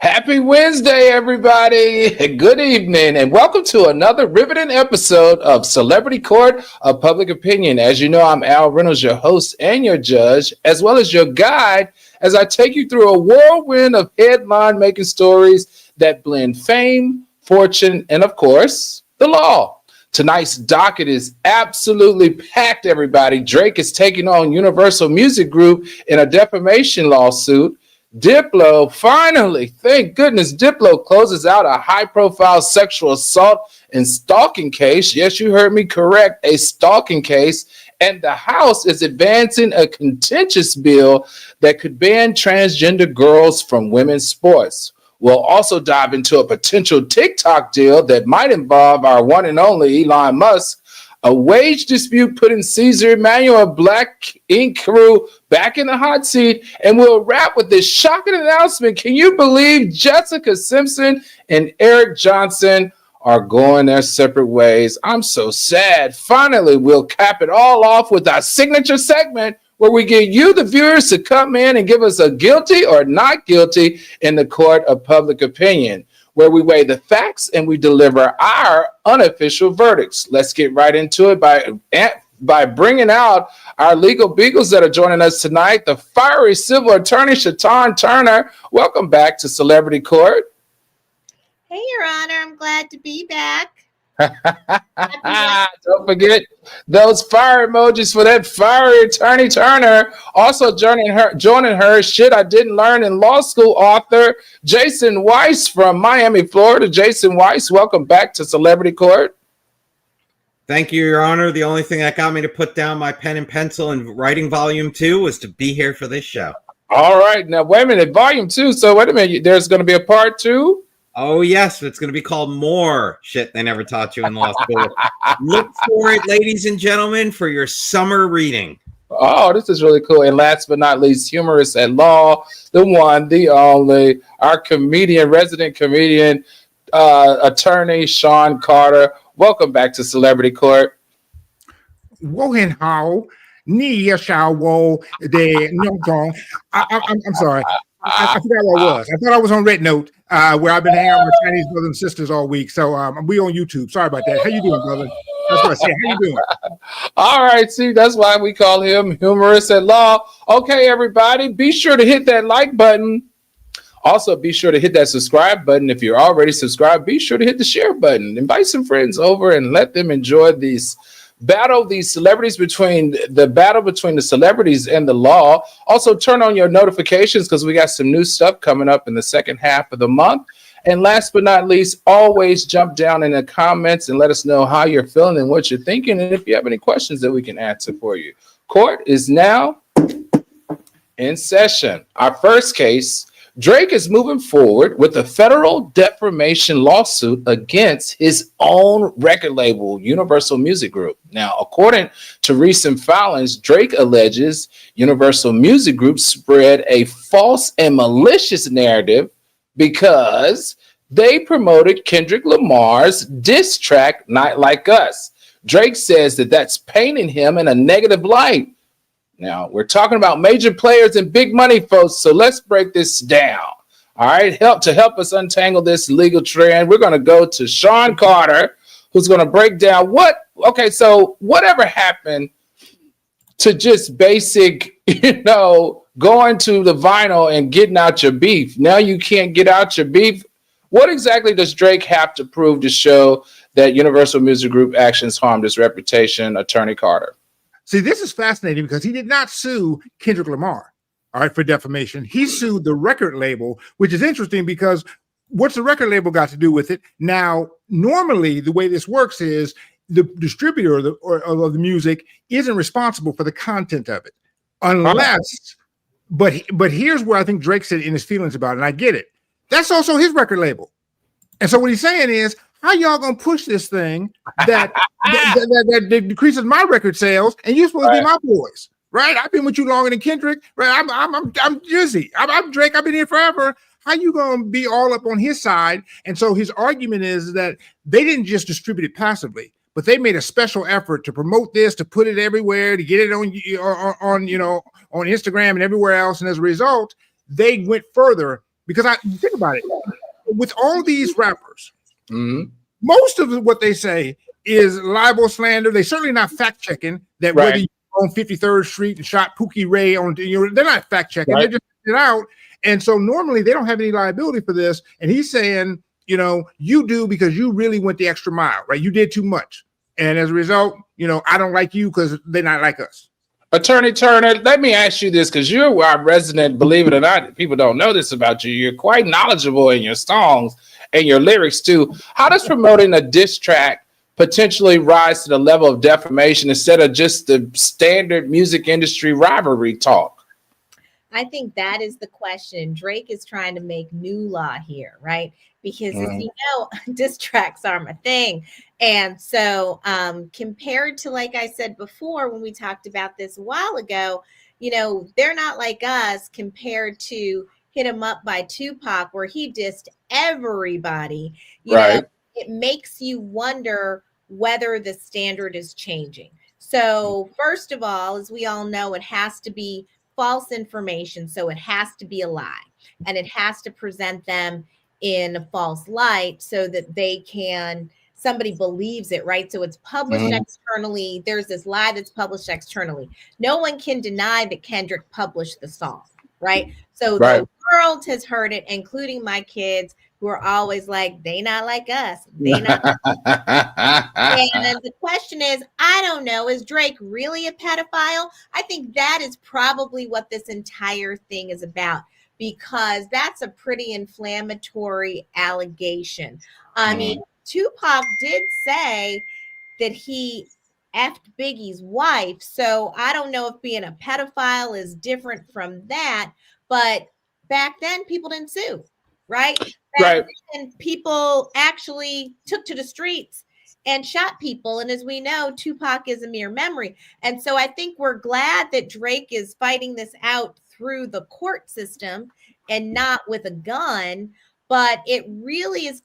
Happy Wednesday, everybody. Good evening, and welcome to another riveting episode of Celebrity Court of Public Opinion. As you know, I'm Al Reynolds, your host and your judge, as well as your guide, as I take you through a whirlwind of headline-making stories that blend fame, fortune, and, of course, the law. Tonight's docket is absolutely packed, everybody. Drake is taking on Universal Music Group in a defamation lawsuit. Diplo, finally, thank goodness, Diplo closes out a high-profile sexual assault and stalking case. Yes, you heard me correct, a stalking case. And the House is advancing a contentious bill that could ban transgender girls from women's sports. We'll also dive into a potential TikTok deal that might involve our one and only Elon Musk, a wage dispute putting Caesar Emanuel Black Ink crew back in the hot seat, and we'll wrap with this shocking announcement. Can you believe Jessica Simpson and Eric Johnson are going their separate ways? I'm so sad. Finally, we'll cap it all off with our signature segment where we get you, the viewers, to come in and give us a guilty or not guilty in the court of public opinion, where we weigh the facts and we deliver our unofficial verdicts. Let's get right into it by bringing out our legal beagles that are joining us tonight. The fiery civil attorney, Shatan Turner. Welcome back to Celebrity Court. Hey, Your Honor. I'm glad to be back. Don't forget those fire emojis for that fiery attorney Turner. Also joining her, shit I didn't learn in law school, author Jason Weiss from Miami, Florida. Jason Weiss, welcome back to Celebrity Court. Thank you, Your Honor. The only thing that got me to put down my pen and pencil and writing volume 2 was to be here for this show. All right, now wait a minute, volume 2. So wait a minute, there's going to be a part 2? Oh, yes. It's going to be called More Shit They Never Taught You in Law School. Look for it, ladies and gentlemen, for your summer reading. Oh, this is really cool. And last but not least, humorist at law, the one, the only, our comedian, resident comedian, attorney, Sean Carter. Welcome back to Celebrity Court. Wohen Hao, Ni Shao Wo, de Nong. I'm sorry. I forgot what I was. I thought I was on Red Note, where I've been hanging out with my Chinese brothers and sisters all week. So we on YouTube. Sorry about that. How you doing, brother? That's what I said. How you doing? All right. See, that's why we call him humorist at law. Okay, everybody, be sure to hit that like button. Also, be sure to hit that subscribe button. If you're already subscribed, be sure to hit the share button. Invite some friends over and let them enjoy these celebrities between the celebrities and the law. Also, turn on your notifications because we got some new stuff coming up in the second half of the month. And last but not least, always jump down in the comments and let us know how you're feeling and what you're thinking, and if you have any questions that we can answer for you. Court is now in session. Our first case, Drake is moving forward with a federal defamation lawsuit against his own record label, Universal Music Group. Now, according to recent filings, Drake alleges Universal Music Group spread a false and malicious narrative because they promoted Kendrick Lamar's diss track, Not Like Us. Drake says that that's painting him in a negative light. Now, we're talking about major players and big money, folks, so let's break this down. All right, to help us untangle this legal trend, we're going to go to Sean Carter, who's going to break down whatever happened to just basic, going to the vinyl and getting out your beef. Now you can't get out your beef. What exactly does Drake have to prove to show that Universal Music Group actions harmed his reputation, Attorney Carter? See, this is fascinating because he did not sue Kendrick Lamar, all right, for defamation. He sued the record label, which is interesting because what's the record label got to do with it? Now, normally the way this works is the distributor of the music isn't responsible for the content of it, unless. But here's where I think Drake said in his feelings about it, and I get it. That's also his record label, and so what he's saying is, how y'all gonna push this thing that decreases my record sales, and you're supposed to be my boys, right? I've been with you longer than Kendrick, right? I'm Jizzy. I'm Drake. I've been here forever. How you gonna be all up on his side? And so his argument is that they didn't just distribute it passively, but they made a special effort to promote this, to put it everywhere, to get it on Instagram and everywhere else. And as a result, they went further because I think about it. With all these rappers, Mhm. most of what they say is libel slander. They're certainly not fact checking that Right. whether you on 53rd Street and shot Pookie Ray on, they're not fact checking. Right. They just put it out. And so normally they don't have any liability for this. And he's saying, you do because you really went the extra mile, right? You did too much. And as a result, I don't like you because they're not like us. Attorney Turner, let me ask you this, because you're our resident, believe it or not, people don't know this about you. You're quite knowledgeable in your songs and your lyrics too. How does promoting a diss track potentially rise to the level of defamation instead of just the standard music industry rivalry talk? I think that is the question. Drake is trying to make new law here, right? Because as you know, diss tracks are my thing. And so compared to, like I said before, when we talked about this a while ago, they're not like us compared to Hit 'Em Up by Tupac, where he dissed everybody. Right. It makes you wonder whether the standard is changing. So first of all, as we all know, it has to be false information. So it has to be a lie, and it has to present them in a false light so that somebody believes it, right? So it's published externally. There's this lie that's published externally. No one can deny that Kendrick published the song, right? So the world has heard it, including my kids, who are always like, they not like us. They not like us. And the question is, I don't know, is Drake really a pedophile? I think that is probably what this entire thing is about, because that's a pretty inflammatory allegation. I mean, Tupac did say that he effed Biggie's wife. So I don't know if being a pedophile is different from that. But back then, people didn't sue, right? Back then, people actually took to the streets and shot people. And as we know, Tupac is a mere memory. And so I think we're glad that Drake is fighting this out through the court system and not with a gun. But it really is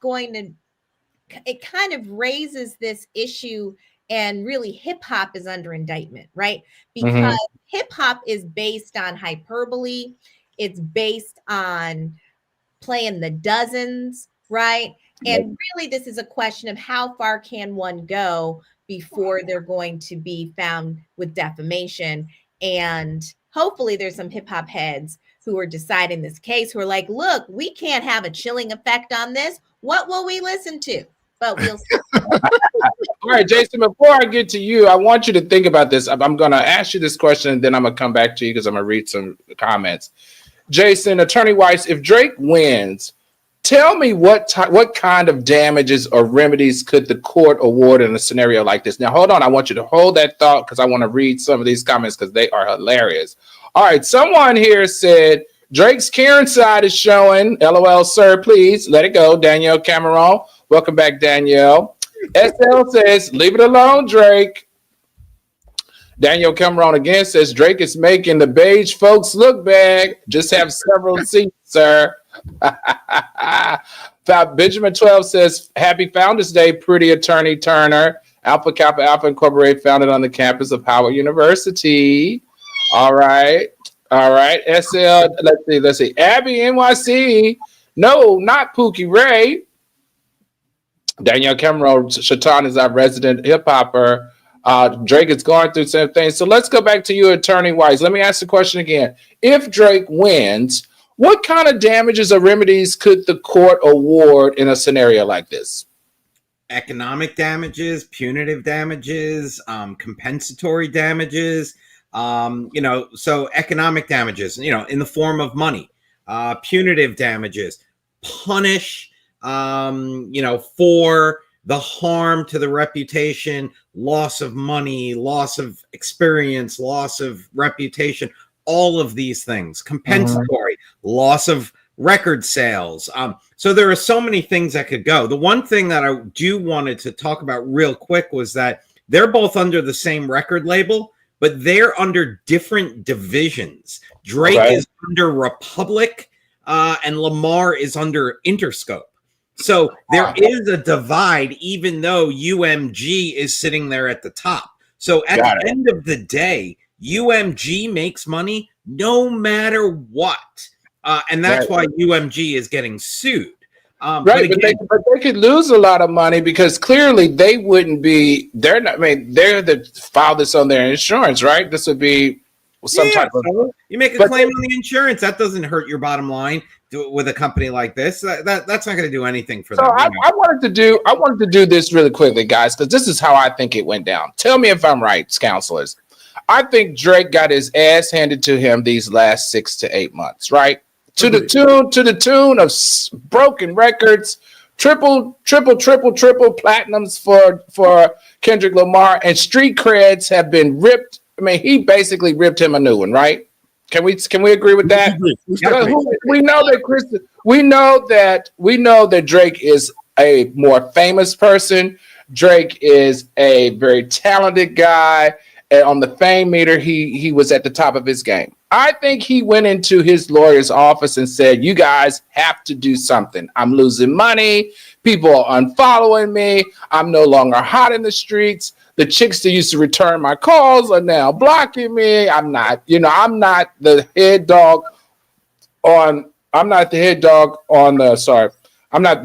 it kind of raises this issue, and really hip hop is under indictment, right? Because hip hop is based on hyperbole. It's based on playing the dozens, right? And really, this is a question of how far can one go before they're going to be found with defamation. And hopefully there's some hip hop heads who are deciding this case who are like, look, we can't have a chilling effect on this. What will we listen to? But we'll see. All right, Jason, before I get to you, I want you to think about this. I'm going to ask you this question, and then I'm going to come back to you because I'm going to read some comments. Jason, Attorney Weiss, if Drake wins, tell me what kind of damages or remedies could the court award in a scenario like this? Now, hold on. I want you to hold that thought because I want to read some of these comments because they are hilarious. All right, someone here said, Drake's Karen side is showing. LOL, sir, please let it go. Danielle Cameron. Welcome back, Danielle. SL says, leave it alone, Drake. Daniel Cameron again says, Drake is making the beige folks look bad. Just have several seats, sir. Benjamin 12 says, happy Founders Day, pretty Attorney Turner. Alpha Kappa Alpha Incorporated, founded on the campus of Howard University. All right. SL, let's see. Abby NYC. No, not Pookie Ray. Danielle Cameron, Shatan is our resident hip hopper. Drake is going through the same thing. So let's go back to you, Attorney Weiss. Let me ask the question again. If Drake wins, what kind of damages or remedies could the court award in a scenario like this? Economic damages, punitive damages, compensatory damages, so economic damages, in the form of money, punitive damages, punish, for the harm to the reputation, loss of money, loss of experience, loss of reputation, all of these things, compensatory, loss of record sales. So there are so many things that could go. The one thing that I do wanted to talk about real quick was that they're both under the same record label, but they're under different divisions. Drake is under Republic, and Lamar is under Interscope. So there is a divide, even though UMG is sitting there at the top. So at the end of the day, UMG makes money no matter what. And that's why UMG is getting sued. Right, but they could lose a lot of money because clearly they wouldn't be. They're not. I mean, they're the file this on their insurance, right? This would be some type of. So you make a claim on the insurance, that doesn't hurt your bottom line. Do it with a company like this. That's not going to do anything for them. So I wanted to do this really quickly, guys, because this is how I think it went down. Tell me if I'm right, counselors. I think Drake got his ass handed to him these last 6 to 8 months, right? To the tune of broken records, triple platinums for Kendrick Lamar, and street creds have been ripped. I mean, he basically ripped him a new one, right? Can we agree with that? We know that Drake is a more famous person. Drake is a very talented guy. And on the fame meter, he was at the top of his game. I think he went into his lawyer's office and said, you guys have to do something. I'm losing money. People are unfollowing me. I'm no longer hot in the streets. The chicks that used to return my calls are now blocking me. I'm not the head dog on I'm not the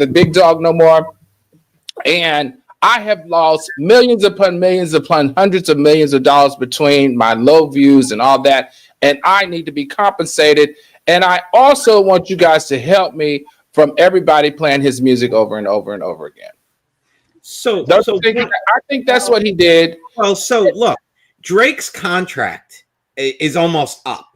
big dog no more. And I have lost millions upon hundreds of millions of dollars between my low views and all that. And I need to be compensated. And I also want you guys to help me from everybody playing his music over and over and over again. I think that's what he did. Well, so look, Drake's contract is almost up.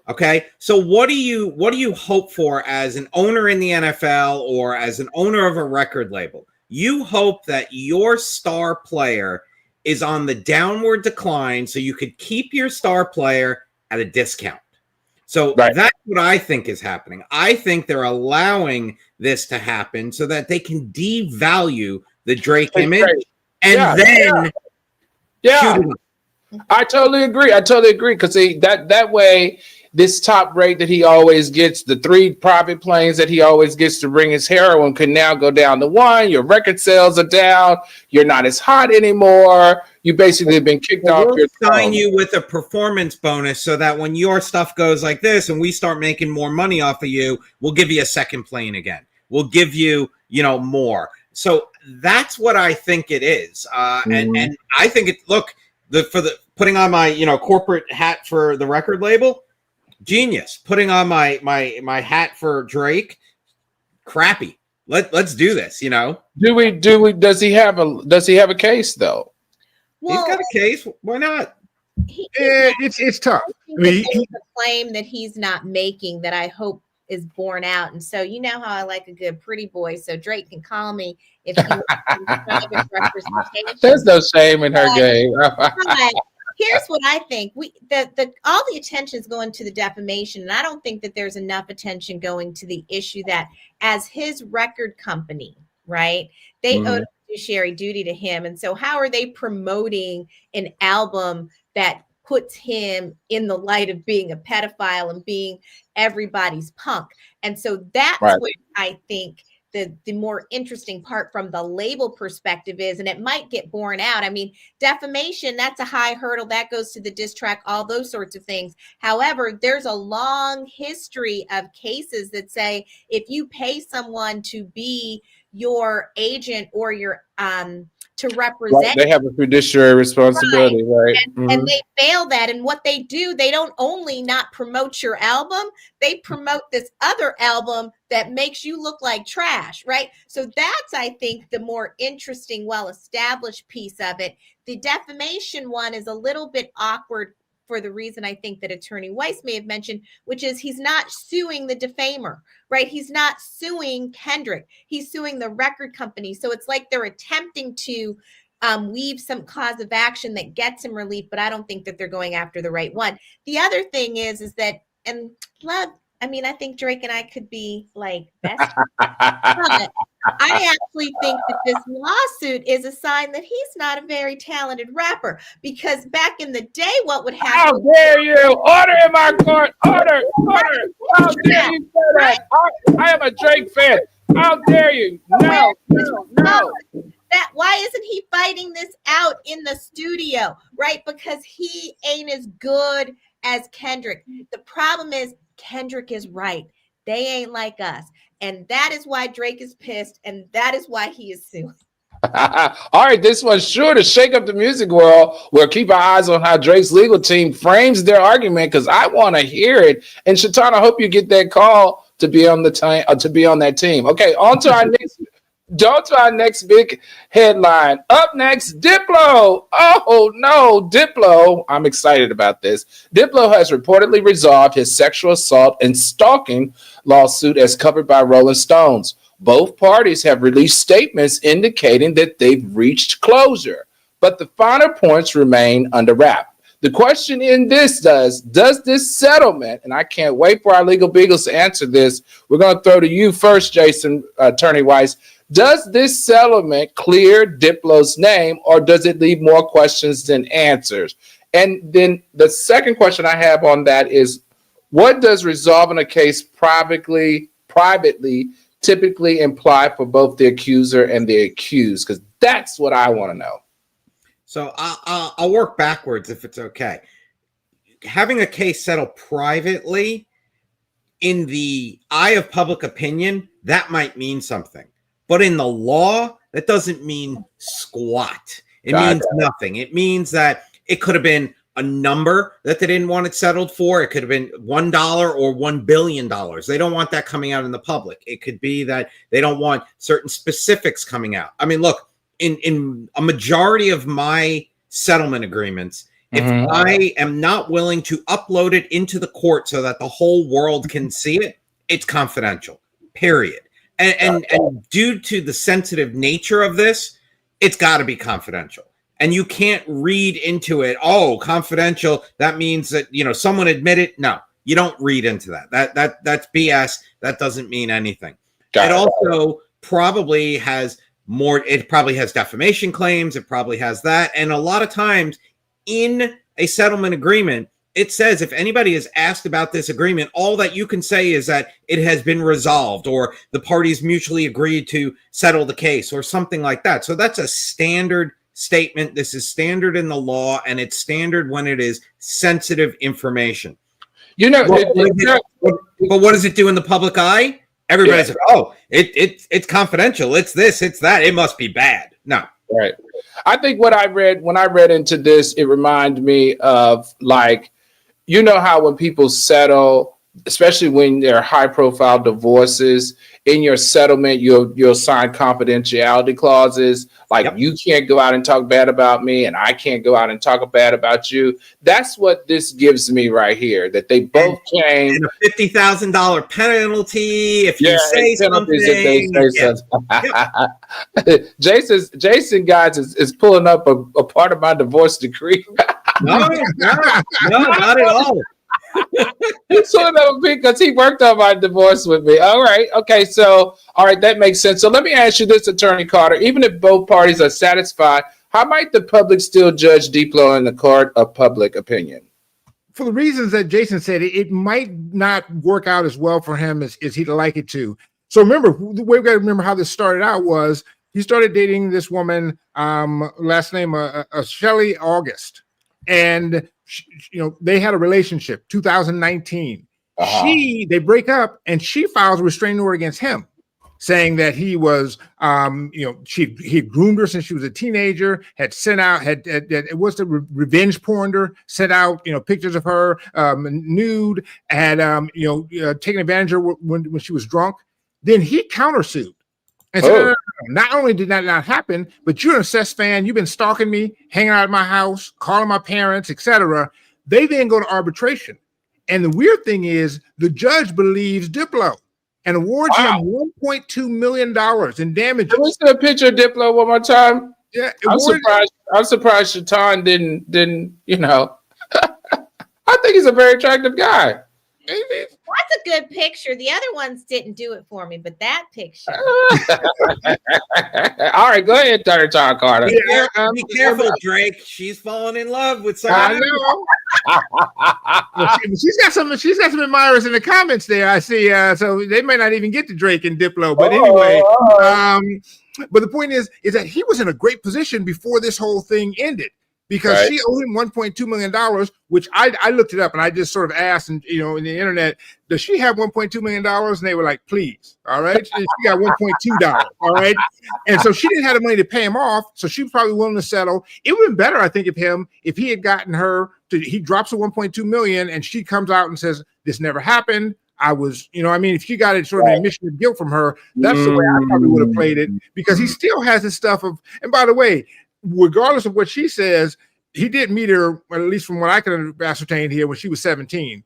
Okay, so what do you hope for as an owner in the NFL or as an owner of a record label? You hope that your star player is on the downward decline so you could keep your star player at a discount. So That's what I think is happening. I think they're allowing this to happen so that they can devalue the Drake image then shoot him. I totally agree because that way this top rate that he always gets, the 3 private planes that he always gets to bring his heroin can now go down to 1. Your record sales are down. You're not as hot anymore. You basically have been kicked off your throne. Sign you with a performance bonus so that when your stuff goes like this and we start making more money off of you, we'll give you a second plane again. We'll give you, more. So that's what I think it is. And I think putting on my, corporate hat for the record label, genius. Putting on my hat for Drake, crappy. Let's do this. Does he have a case though? Well, he's got a case. Why not? It's tough. I mean, a claim that he's not making that I hope is borne out. And so you know how I like a good pretty boy. So Drake can call me if he wants private representation. There's no shame in her game. Here's what I think. All the attention is going to the defamation, and I don't think that there's enough attention going to the issue that as his record company, right, they owe fiduciary duty to him. And so how are they promoting an album that puts him in the light of being a pedophile and being everybody's punk? And so that's what I think the more interesting part from the label perspective is, and it might get borne out. I mean, defamation, that's a high hurdle that goes to the diss track, all those sorts of things. However, there's a long history of cases that say if you pay someone to be your agent or your to represent, they have a fiduciary responsibility, right? And they fail that. And what they do, they don't only not promote your album, they promote this other album that makes you look like trash, right? So that's, I think, the more interesting, well-established piece of it. The defamation one is a little bit awkward for the reason I think that Attorney Weiss may have mentioned, which is he's not suing the defamer, right? He's not suing Kendrick. He's suing the record company. So it's like they're attempting to weave some cause of action that gets him relief, but I don't think that they're going after the right one. The other thing is that, and love, I mean, I think Drake and I could be like best. But I actually think that this lawsuit is a sign that he's not a very talented rapper, because back in the day, what would happen? How dare you? Order in my court. Order. How dare you say that? I am a Drake fan. How dare you? No. Why isn't he fighting this out in the studio, right? Because he ain't as good as Kendrick. The problem is Kendrick is right. They ain't like us. And that is why Drake is pissed. And that is why he is suing. All right, this one's sure to shake up the music world. We'll keep our eyes on how Drake's legal team frames their argument because I want to hear it. And Shaitan, I hope you get that call to be on the time to be on that team. Okay, on to our next big headline. Up next, Diplo. Oh no, Diplo. I'm excited about this. Diplo has reportedly resolved his sexual assault and stalking lawsuit as covered by Rolling Stones. Both parties have released statements indicating that they've reached closure, but the finer points remain under wrap. The question in this does this settlement, and I can't wait for our legal beagles to answer this. We're going to throw to you first, Jason, Attorney Weiss. Does this settlement clear Diplo's name, or does it leave more questions than answers? And then the second question I have on that is, what does resolving a case privately typically imply for both the accuser and the accused? Because that's what I want to know. So I'll work backwards if it's okay. Having a case settled privately in the eye of public opinion, that might mean something. But in the law, that doesn't mean squat. It means nothing. It means that it could have been a number that they didn't want it settled for. It could have been $1 or $1 billion. They don't want that coming out in the public. It could be that they don't want certain specifics coming out. I mean, look, in a majority of my settlement agreements, if I am not willing to upload it into the court so that the whole world can see it, it's confidential, period. And due to the sensitive nature of this, it's got to be confidential. And you can't read into it, oh, confidential, that means that, someone admitted. No, you don't read into that. That's BS. That doesn't mean anything. It also probably has more, it probably has defamation claims. It probably has that. And a lot of times in a settlement agreement, it says if anybody is asked about this agreement, all that you can say is that it has been resolved or the parties mutually agreed to settle the case or something like that. So that's a standard statement. This is standard in the law, and it's standard when it is sensitive information. But what does it do in the public eye? Everybody's like, oh, it's confidential. It's this, it's that. It must be bad. No. Right. I think when I read into this, it reminded me of how when people settle, especially when they're high profile divorces, in your settlement, you'll sign confidentiality clauses. You can't go out and talk bad about me, and I can't go out and talk bad about you. That's what this gives me right here, that they both came. And a $50,000 penalty if you say something. Jason, guys, is pulling up a part of my divorce decree. No, not at all. He's pulling up because he worked on my divorce with me. All right. Okay. So, all right. That makes sense. So let me ask you this, Attorney Carter. Even if both parties are satisfied, how might the public still judge Diplo in the court of public opinion? For the reasons that Jason said, it might not work out as well for him as he'd like it to. So remember, the way we got to remember how this started out was he started dating this woman, last name Shelley August. And they had a relationship, 2019. They break up, and she files a restraining order against him, saying that he was, he groomed her since she was a teenager, had sent out, revenge porned her, sent out, pictures of her nude, had, taken advantage of her when she was drunk. Then he countersued. And so not only did that not happen, but you're an obsessed fan. You've been stalking me, hanging out at my house, calling my parents, etc. They then go to arbitration. And the weird thing is the judge believes Diplo and awards him $1.2 million in damages. Can we see a picture of Diplo one more time? Yeah, I'm surprised Shaitan didn't. I think he's a very attractive guy. That's a good picture. The other ones didn't do it for me, but that picture. All right, go ahead, Tom Carter. Be careful, Drake. She's falling in love with someone. She's got some admirers in the comments there. I see. So they may not even get to Drake and Diplo. But anyway, but the point is that he was in a great position before this whole thing ended. because she owed him $1.2 million, which I looked it up and I just sort of asked, and in the internet, does she have $1.2 million? And they were like, please. All right. She got $1.2. All right. And so she didn't have the money to pay him off. So she was probably willing to settle. It would have been better, I think, if he had gotten her he drops a 1.2 million and she comes out and says, this never happened. I was, if she got it sort of an admission of guilt from her, that's the way I probably would have played it, because he still has this stuff of, and by the way, regardless of what she says, he did meet her, at least from what I can ascertain here, when she was 17.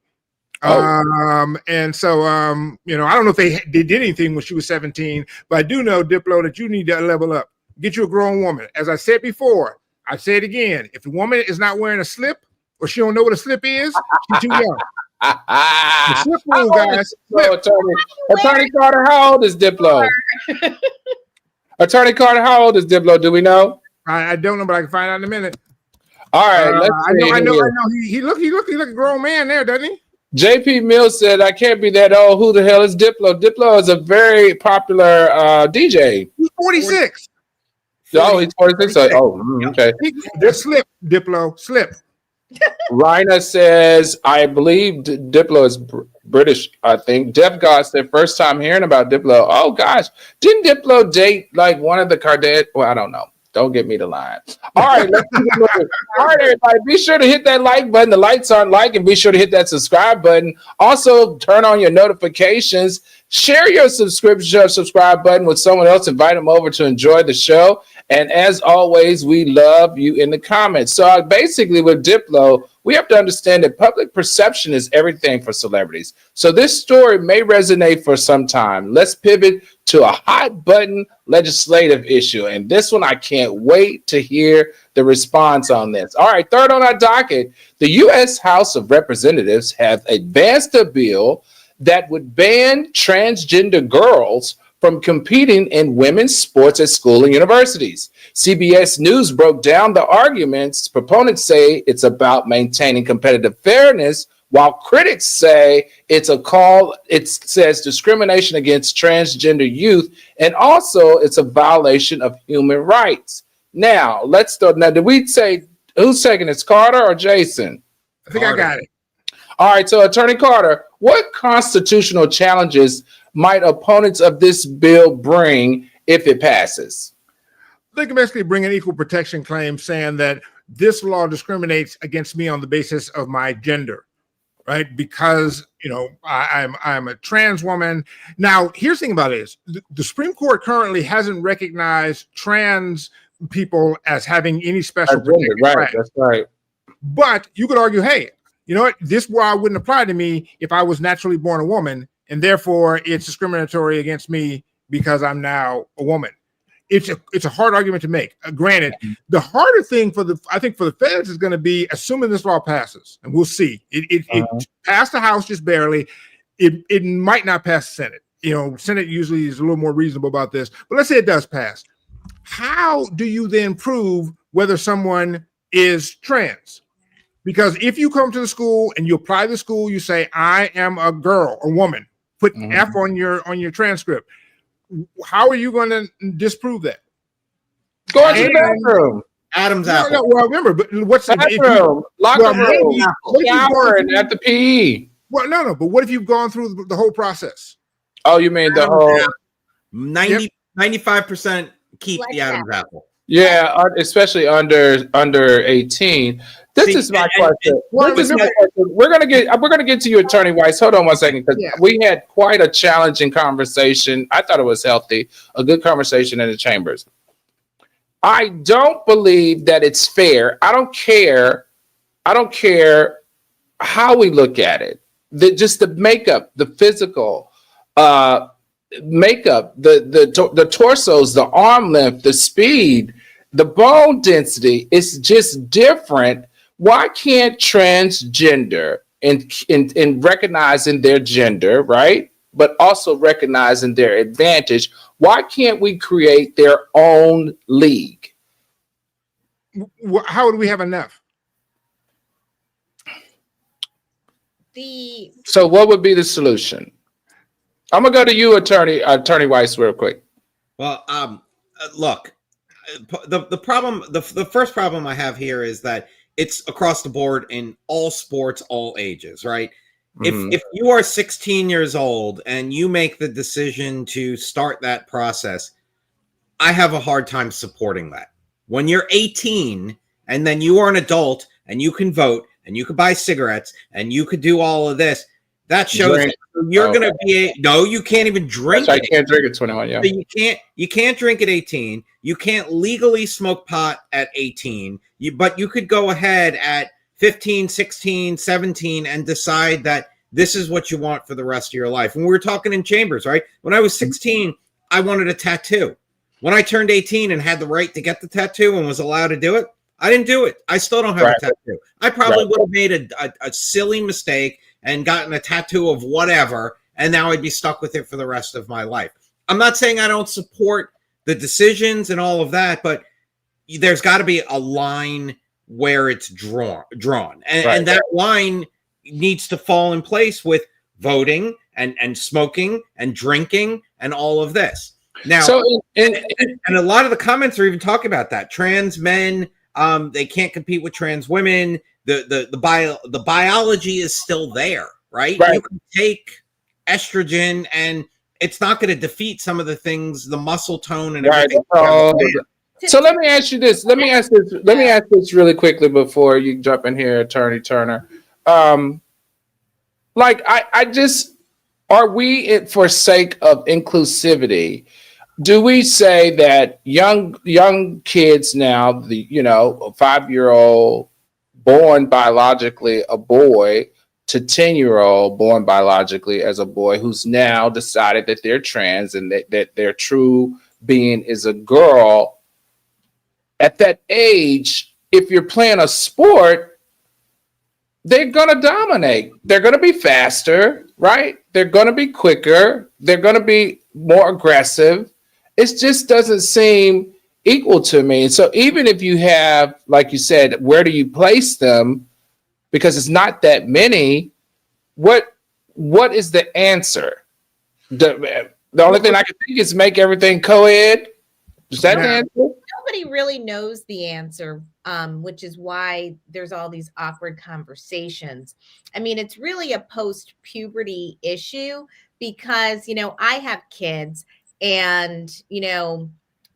And so, I don't know if they did anything when she was 17, but I do know, Diplo, that you need to level up, get you a grown woman. As I said before, I say it again, if the woman is not wearing a slip, or she don't know what a slip is, she's too young. The slip rule, guys. Attorney Carter, how old is Diplo? Attorney Carter, how old is Diplo? Do we know? I don't know, but I can find out in a minute. All right, let's see. I know. He look like a grown man there, doesn't he? JP Mills said, I can't be that old. Who the hell is Diplo? Diplo is a very popular DJ. He's 46. Oh, he's 46. Okay. Slip, Diplo, slip. Rhina says, I believe Diplo is British, I think. Dev God said, first time hearing about Diplo. Oh, gosh. Didn't Diplo date like one of the Kardashians? Well, I don't know. Don't get me to line. All right, let's keep it moving. All right, everybody, be sure to hit that like button. The lights aren't like, and be sure to hit that subscribe button. Also, turn on your notifications. Share your subscribe button with someone else. Invite them over to enjoy the show. And as always, we love you in the comments. So basically with Diplo, we have to understand that public perception is everything for celebrities. So this story may resonate for some time. Let's pivot to a hot button legislative issue. And this one, I can't wait to hear the response on this. All right, third on our docket, the U.S. House of Representatives have advanced a bill that would ban transgender girls from competing in women's sports at school and universities. CBS News broke down the arguments. Proponents say it's about maintaining competitive fairness, while critics say it says discrimination against transgender youth, and also it's a violation of human rights. Now, let's start. Now, did we say who's taking this, Carter or Jason? I think I got it. All right, so Attorney Carter, what constitutional challenges might opponents of this bill bring if it passes? They can basically bring an equal protection claim saying that this law discriminates against me on the basis of my gender, right? Because, I'm a trans woman. Now, here's the thing about it is the Supreme Court currently hasn't recognized trans people as having any special protection. Right, that's right. But you could argue, hey, you know what? This law wouldn't apply to me if I was naturally born a woman, and therefore it's discriminatory against me because I'm now a woman. It's a hard argument to make. Granted, the harder thing for the feds is going to be assuming this law passes, and we'll see. It passed the House just barely. It might not pass the Senate. Senate usually is a little more reasonable about this, but let's say it does pass. How do you then prove whether someone is trans? Because if you come to the school and you apply to the school, you say, I am a girl, a woman, put F on your transcript. How are you going to disprove that? Go into the bathroom. Adam's apple. Well, remember, but what's bathroom, locker room, showering at the PE. Well, no. But what if you've gone through the whole process? Oh, you mean the whole 95% keep the Adam's apple. Yeah, especially under 18. This is my question. We're gonna get to you, Attorney Weiss. Hold on one second, because we had quite a challenging conversation. I thought it was healthy, a good conversation in the chambers. I don't believe that it's fair. I don't care how we look at it. Just the makeup, the physical makeup, the torsos, the arm length, the speed, the bone density is just different. Why can't transgender in recognizing their gender, right, but also recognizing their advantage, why can't we create their own league? How would we have enough? So what would be the solution? I'm gonna go to you, Attorney Weiss, real quick. Well, look, the problem, the first problem I have here is that it's across the board in all sports, all ages, right? If you are 16 years old and you make the decision to start that process, I have a hard time supporting that. When you're 18 and then you are an adult and you can vote and you could buy cigarettes and you could do all of this, that shows that you're going to be no, you can't even drink. I can't drink at 21. Yeah, so you can't drink at 18. You can't legally smoke pot at 18. But you could go ahead at 15, 16, 17 and decide that this is what you want for the rest of your life. And we were talking in chambers, right? When I was 16, I wanted a tattoo. When I turned 18 and had the right to get the tattoo and was allowed to do it, I didn't do it. I still don't have a tattoo. I probably would have made a silly mistake and gotten a tattoo of whatever, and now I'd be stuck with it for the rest of my life. I'm not saying I don't support the decisions and all of that, but there's got to be a line where it's drawn. And that line needs to fall in place with voting and smoking and drinking and all of this. Now, and a lot of the comments are even talking about that. Trans men, they can't compete with trans women. The biology is still there, right? You can take estrogen and it's not going to defeat some of the things, the muscle tone and everything. So let me ask you this. Let me ask this really quickly before you jump in here, Attorney Turner. Are we, for sake of inclusivity, do we say that young kids now, a 5-year-old born biologically a boy to 10-year-old born biologically as a boy who's now decided that they're trans and that their true being is a girl, at that age, if you're playing a sport, they're going to dominate. They're going to be faster, right? They're going to be quicker. They're going to be more aggressive. It just doesn't seem equal to me. So even if you have, like you said, where do you place them? Because it's not that many. What is the answer? The only thing I can think is make everything co-ed. Is that the answer? Nobody really knows the answer, which is why there's all these awkward conversations. I mean, it's really a post-puberty issue because, I have kids and,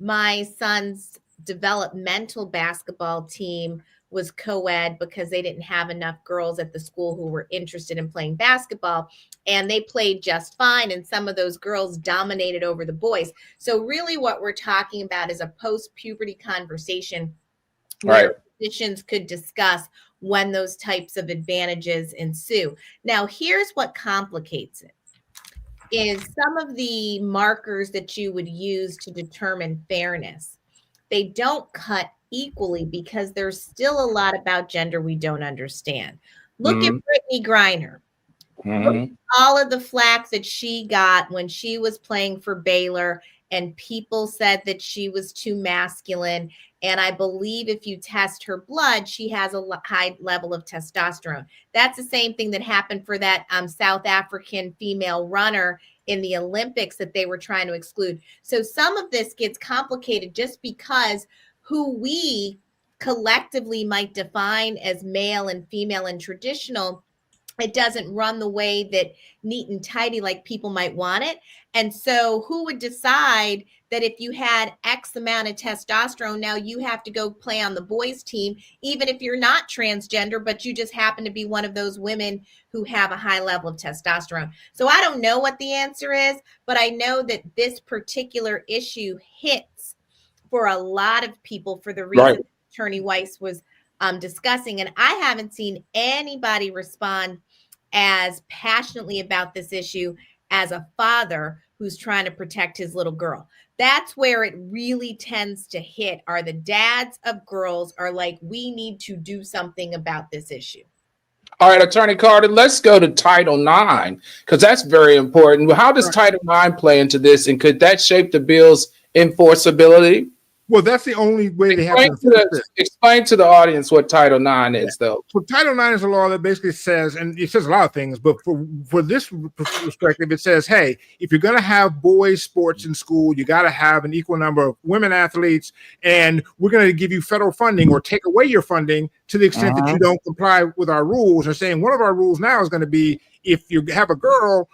my son's developmental basketball team was co-ed because they didn't have enough girls at the school who were interested in playing basketball, and they played just fine. And some of those girls dominated over the boys. So really what we're talking about is a post-puberty conversation where physicians could discuss when those types of advantages ensue. Now, here's what complicates it. Is some of the markers that you would use to determine fairness, they don't cut equally because there's still a lot about gender we don't understand. Look at Brittany Griner. All of the flack that she got when she was playing for Baylor, and people said that she was too masculine. And I believe if you test her blood, she has a high level of testosterone. That's the same thing that happened for that South African female runner in the Olympics that they were trying to exclude. So some of this gets complicated just because who we collectively might define as male and female and traditional, it doesn't run the way that neat and tidy like people might want it. And so who would decide that if you had X amount of testosterone, now you have to go play on the boys team, even if you're not transgender, but you just happen to be one of those women who have a high level of testosterone. So I don't know what the answer is, but I know that this particular issue hits for a lot of people for the reason Attorney Weiss was discussing. And I haven't seen anybody respond as passionately about this issue as a father who's trying to protect his little girl. That's where it really tends to hit, are the dads of girls are like, we need to do something about this issue. All right, Attorney Carter, let's go to Title IX, because that's very important. How does Title IX play into this, and could that shape the bill's enforceability? Well, that's the only way they have Explain to the audience what Title IX is, though. So Title IX is a law that basically says, and it says a lot of things, but for this perspective, it says, hey, if you're going to have boys sports in school, you got to have an equal number of women athletes, and we're going to give you federal funding or take away your funding to the extent that you don't comply with our rules. They're saying one of our rules now is going to be if you have a girls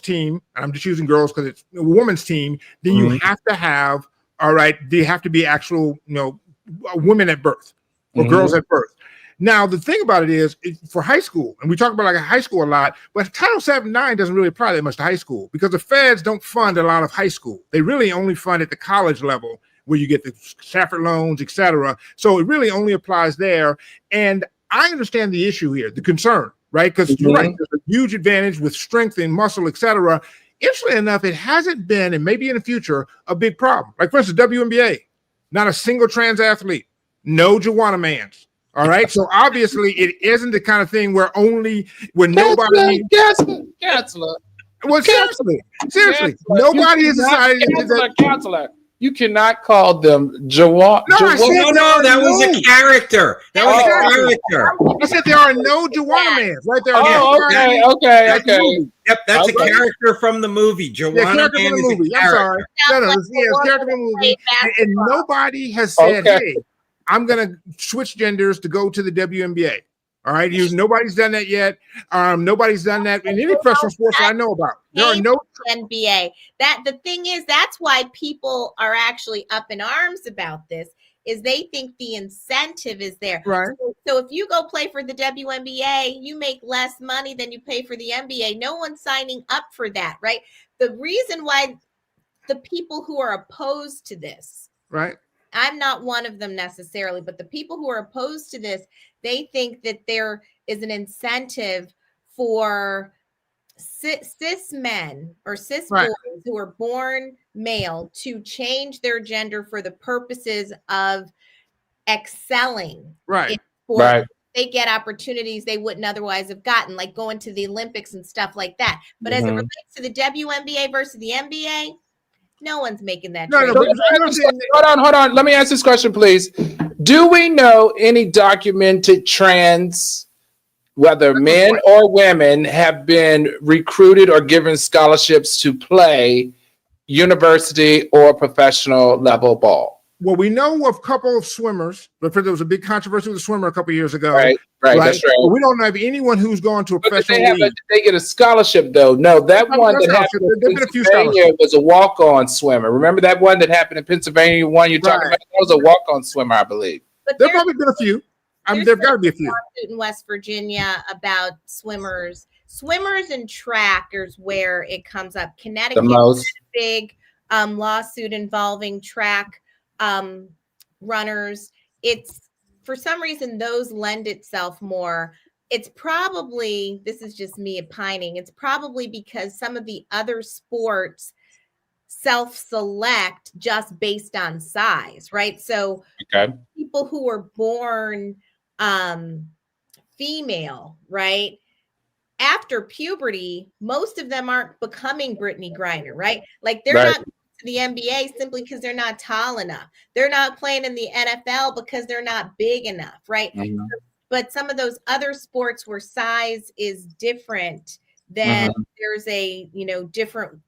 team, and I'm just using girls because it's a women's team, then you have to have, all right, they have to be actual, women at birth or girls at birth. Now, the thing about it is for high school, and we talk about like a high school a lot, but Title IX doesn't really apply that much to high school because the feds don't fund a lot of high school. They really only fund at the college level where you get the Stafford loans, et cetera. So it really only applies there. And I understand the issue here, the concern, right? Because you're right, there's a huge advantage with strength and muscle, et cetera. Interestingly enough, it hasn't been, and maybe in the future, a big problem. Like, for instance, WNBA, not a single trans athlete, no Juana mans. All right. So obviously, it isn't the kind of thing where nobody. Counselor. Well, seriously, nobody has decided that. Counselor. You cannot call them Juana. No, that was a character. That was a character. I said there are no Juana mans, right there. Okay. Yep, that's a character from the movie. Juana Man is a character. I'm sorry. No, it's a character from the movie. And nobody has said, hey, I'm going to switch genders to go to the WNBA. All right, nobody's done that yet. Nobody's done that in any professional sports that I know about. There are no NBA. That the thing is, that's why people are actually up in arms about this. Is they think the incentive is there. Right. So if you go play for the WNBA, you make less money than you pay for the NBA. No one's signing up for that, right? The reason why the people who are opposed to this, right? I'm not one of them necessarily, but the people who are opposed to this, they think that there is an incentive for cis men or cis boys who are born male to change their gender for the purposes of excelling. Right. In sport. Right. They get opportunities they wouldn't otherwise have gotten, like going to the Olympics and stuff like that. But as it relates to the WNBA versus the NBA, no one's making that. Hold on. Let me ask this question, please. Do we know any documented trans, whether men or women, have been recruited or given scholarships to play university or professional level ball? Well, we know of a couple of swimmers, but there was a big controversy with a swimmer a couple of years ago. Right, that's right. But we don't have anyone who's gone to a professional league. Did they get a scholarship, though? No, that one that happened in Pennsylvania was a walk-on swimmer. Remember that one that happened in Pennsylvania, one you're talking about? That was a walk-on swimmer, I believe. But there've probably been a few. There've got to be a few. In West Virginia about swimmers and trackers where it comes up. Connecticut has a big lawsuit involving track runners. It's for some reason those lend itself more. It's probably, this is just me opining, it's probably because some of the other sports self-select just based on size, right? So people who were born female, right, after puberty, most of them aren't becoming Brittany Griner, right? Like they're not to the NBA simply because they're not tall enough. They're not playing in the NFL because they're not big enough, right? But some of those other sports where size is different, then there's a different.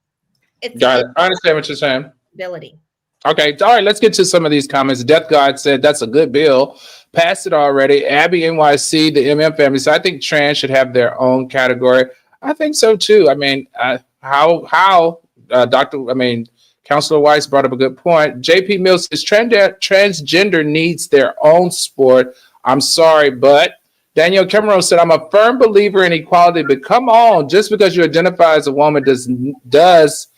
Got it. I understand what you're saying. Ability. Okay, all right. Let's get to some of these comments. Death God said that's a good bill. Passed it already. Abby NYC, the MM family. So I think trans should have their own category. I think so too. I mean, Counselor Weiss brought up a good point. JP Mills says transgender needs their own sport. I'm sorry, but Daniel Cameron said, I'm a firm believer in equality, but come on, just because you identify as a woman does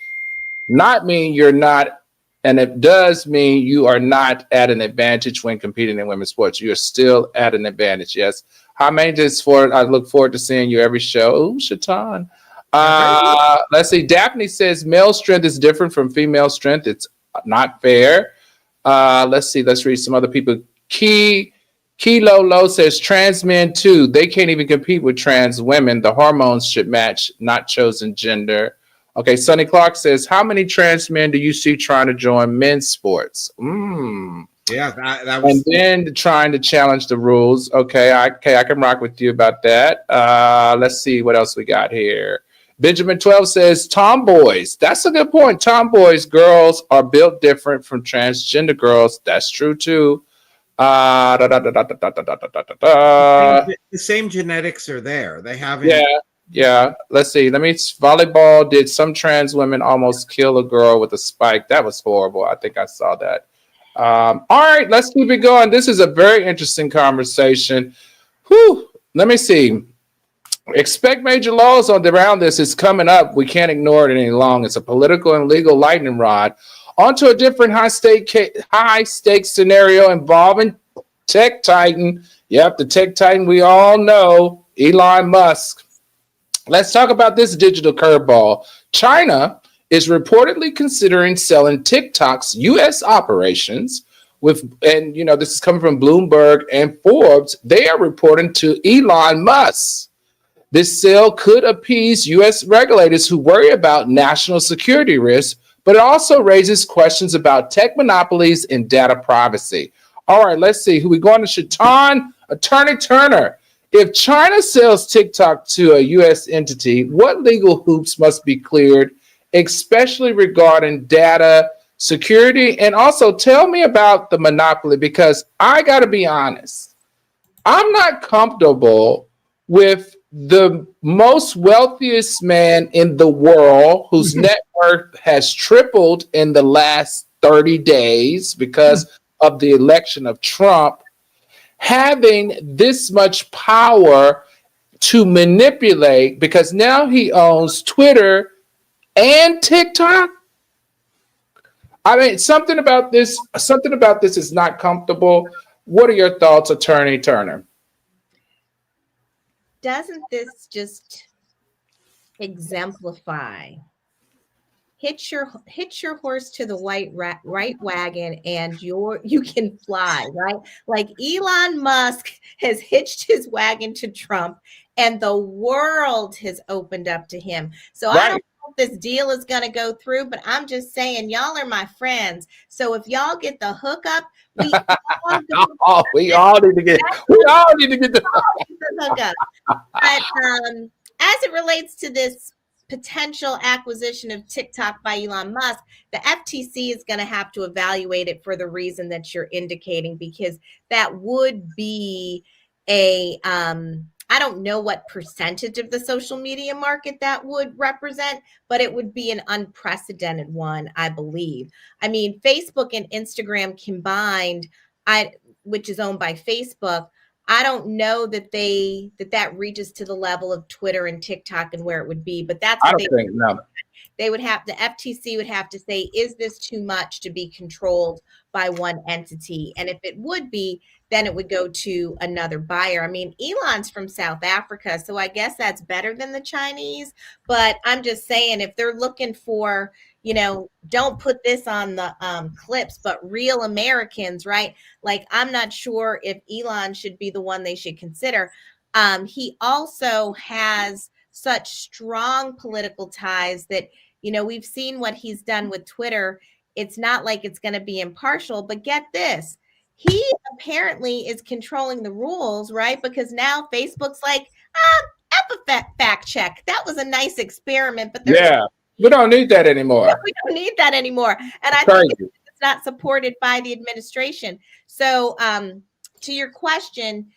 not mean you're not, and it does mean you are not at an advantage when competing in women's sports. You're still at an advantage, yes. How many days for? I look forward to seeing you every show. Ooh, Shaitan. Let's see. Daphne says male strength is different from female strength. It's not fair. Let's see. Let's read some other people. Kilo Low says trans men too. They can't even compete with trans women. The hormones should match, not chosen gender. Okay, Sonny Clark says, how many trans men do you see trying to join men's sports? Yeah, that was. And then trying to challenge the rules. Okay, I can rock with you about that. Let's see what else we got here. Benjamin 12 says, tomboys. That's a good point. Tomboys, girls are built different from transgender girls. That's true too. The same genetics are there. They haven't. Yeah. Let's see. Volleyball. Did some trans women almost kill a girl with a spike? That was horrible. I think I saw that. All right, let's keep it going. This is a very interesting conversation. Whew. Let me see. Expect major laws around this. It's coming up. We can't ignore it any longer. It's a political and legal lightning rod. On to a different high stake scenario involving tech titan. Yep, the tech titan we all know, Elon Musk. Let's talk about this digital curveball. China is reportedly considering selling TikTok's U.S. operations this is coming from Bloomberg and Forbes. They are reporting to Elon Musk. This sale could appease U.S. regulators who worry about national security risks, but it also raises questions about tech monopolies and data privacy. All right, let's see. Who we going to? Shaitan, Attorney Turner. If China sells TikTok to a U.S. entity, what legal hoops must be cleared, especially regarding data security? And also tell me about the monopoly, because I got to be honest. I'm not comfortable with the most wealthiest man in the world whose net worth has tripled in the last 30 days because of the election of Trump, having this much power to manipulate, because now he owns Twitter and TikTok. I mean, something about this is not comfortable. What are your thoughts, Attorney Turner? Doesn't this just exemplify? Hitch your horse to the right wagon and you can fly, right? Like Elon Musk has hitched his wagon to Trump and the world has opened up to him. So right. I don't know if this deal is going to go through, but I'm just saying, y'all are my friends. So if y'all get the hookup, we all need to get the hookup. But as it relates to this potential acquisition of TikTok by Elon Musk, the FTC is going to have to evaluate it for the reason that you're indicating, because that would be I don't know what percentage of the social media market that would represent, but it would be an unprecedented one, I believe. I mean, Facebook and Instagram combined, which is owned by Facebook, I don't know that reaches to the level of Twitter and TikTok and where it would be, but that's what they would have. The FTC would have to say, is this too much to be controlled by one entity? And if it would be, then it would go to another buyer. I mean, Elon's from South Africa, so I guess that's better than the Chinese. But I'm just saying, if they're looking for, don't put this on the clips, but real Americans, right? Like, I'm not sure if Elon should be the one they should consider. He also has such strong political ties that, we've seen what he's done with Twitter. It's not like it's going to be impartial, but get this. He apparently is controlling the rules, right? Because now Facebook's like, fact check. That was a nice experiment, but we don't need that anymore. We don't need that anymore. And I think it's not supported by the administration. So to your question,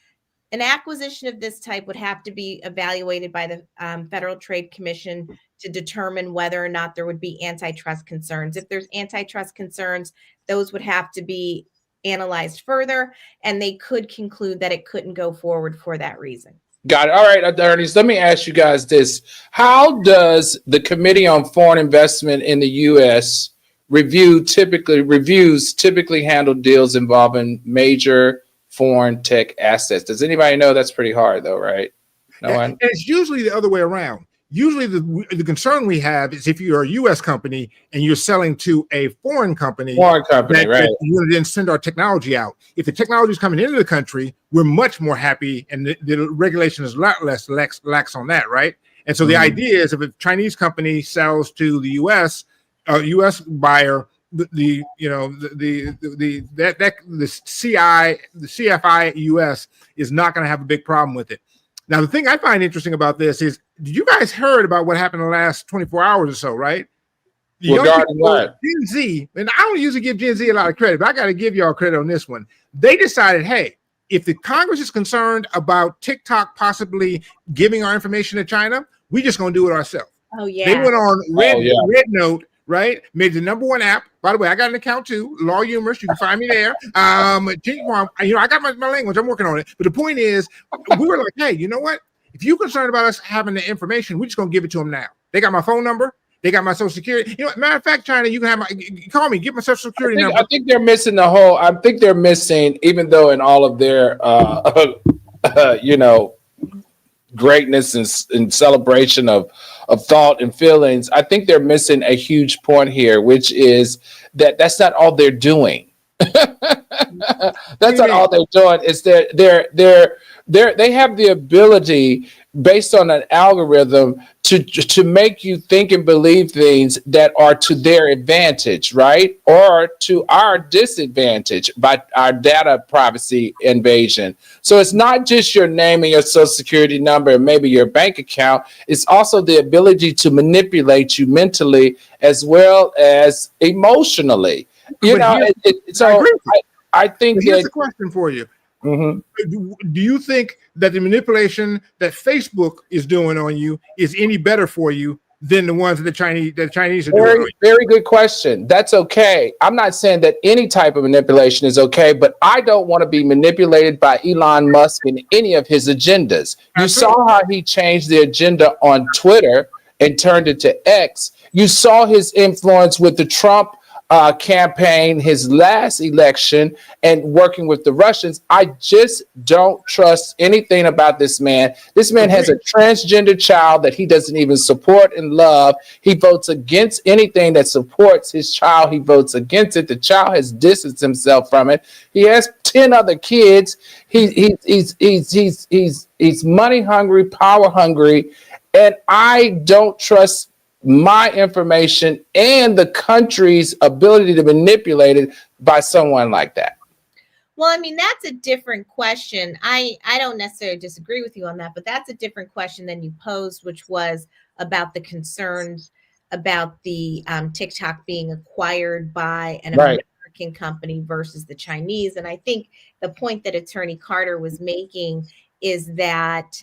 an acquisition of this type would have to be evaluated by the Federal Trade Commission to determine whether or not there would be antitrust concerns. If there's antitrust concerns, those would have to be analyzed further, and they could conclude that it couldn't go forward for that reason. Got it. All right, attorneys, let me ask you guys this. How does the Committee on Foreign Investment in the U.S. reviews typically handle deals involving major foreign tech assets? Does anybody know? That's pretty hard, though, right? No one? And it's usually the other way around. Usually the concern we have is if you're a U.S. company and you're selling to a foreign company, right? That you then send our technology out. If the technology is coming into the country, we're much more happy, and the regulation is a lot less lax on that, right? And so the idea is if a Chinese company sells to the U.S., U.S. buyer, the CFI U.S. is not going to have a big problem with it. Now, the thing I find interesting about this is, did you guys heard about what happened in the last 24 hours or so, right? Regarding what? Gen Z, and I don't usually give Gen Z a lot of credit, but I got to give y'all credit on this one. They decided, hey, if the Congress is concerned about TikTok possibly giving our information to China, we just going to do it ourselves. Oh, yeah. They went on Red Note, right? Made the #1 app. By the way, I got an account too, Law Humorous. You can find me there. I got my language. I'm working on it. But the point is, we were like, hey, you know what? If you're concerned about us having the information, we're just going to give it to them now. They got my phone number. They got my social security. Matter of fact, China, you can have call me, get my social security number. I think they're missing even though in all of their, greatness and celebration of thought and feelings, I think they're missing a huge point here, which is that's not all they're doing. That's not all they're doing. It's they have the ability, based on an algorithm, to make you think and believe things that are to their advantage, right? Or to our disadvantage by our data privacy invasion. So it's not just your name and your social security number and maybe your bank account. It's also the ability to manipulate you mentally as well as emotionally. I think here's a question for you. Mm-hmm. Do you think that the manipulation that Facebook is doing on you is any better for you than the ones that the Chinese are doing? Very good question. That's okay. I'm not saying that any type of manipulation is okay, but I don't want to be manipulated by Elon Musk and any of his agendas. You saw how he changed the agenda on Twitter and turned it to X. You saw his influence with the Trump campaign, his last election, and working with the Russians. I just don't trust anything about this man. This man has a transgender child that he doesn't even support and love. He votes against anything that supports his child. He votes against it. The child has distanced himself from it. He has 10 other kids. He's money hungry, power hungry, and I don't trust my information and the country's ability to manipulate it by someone like that. Well, I mean, that's a different question. I don't necessarily disagree with you on that, but that's a different question than you posed, which was about the concerns about the TikTok being acquired by an American company versus the Chinese. And I think the point that Attorney Carter was making is that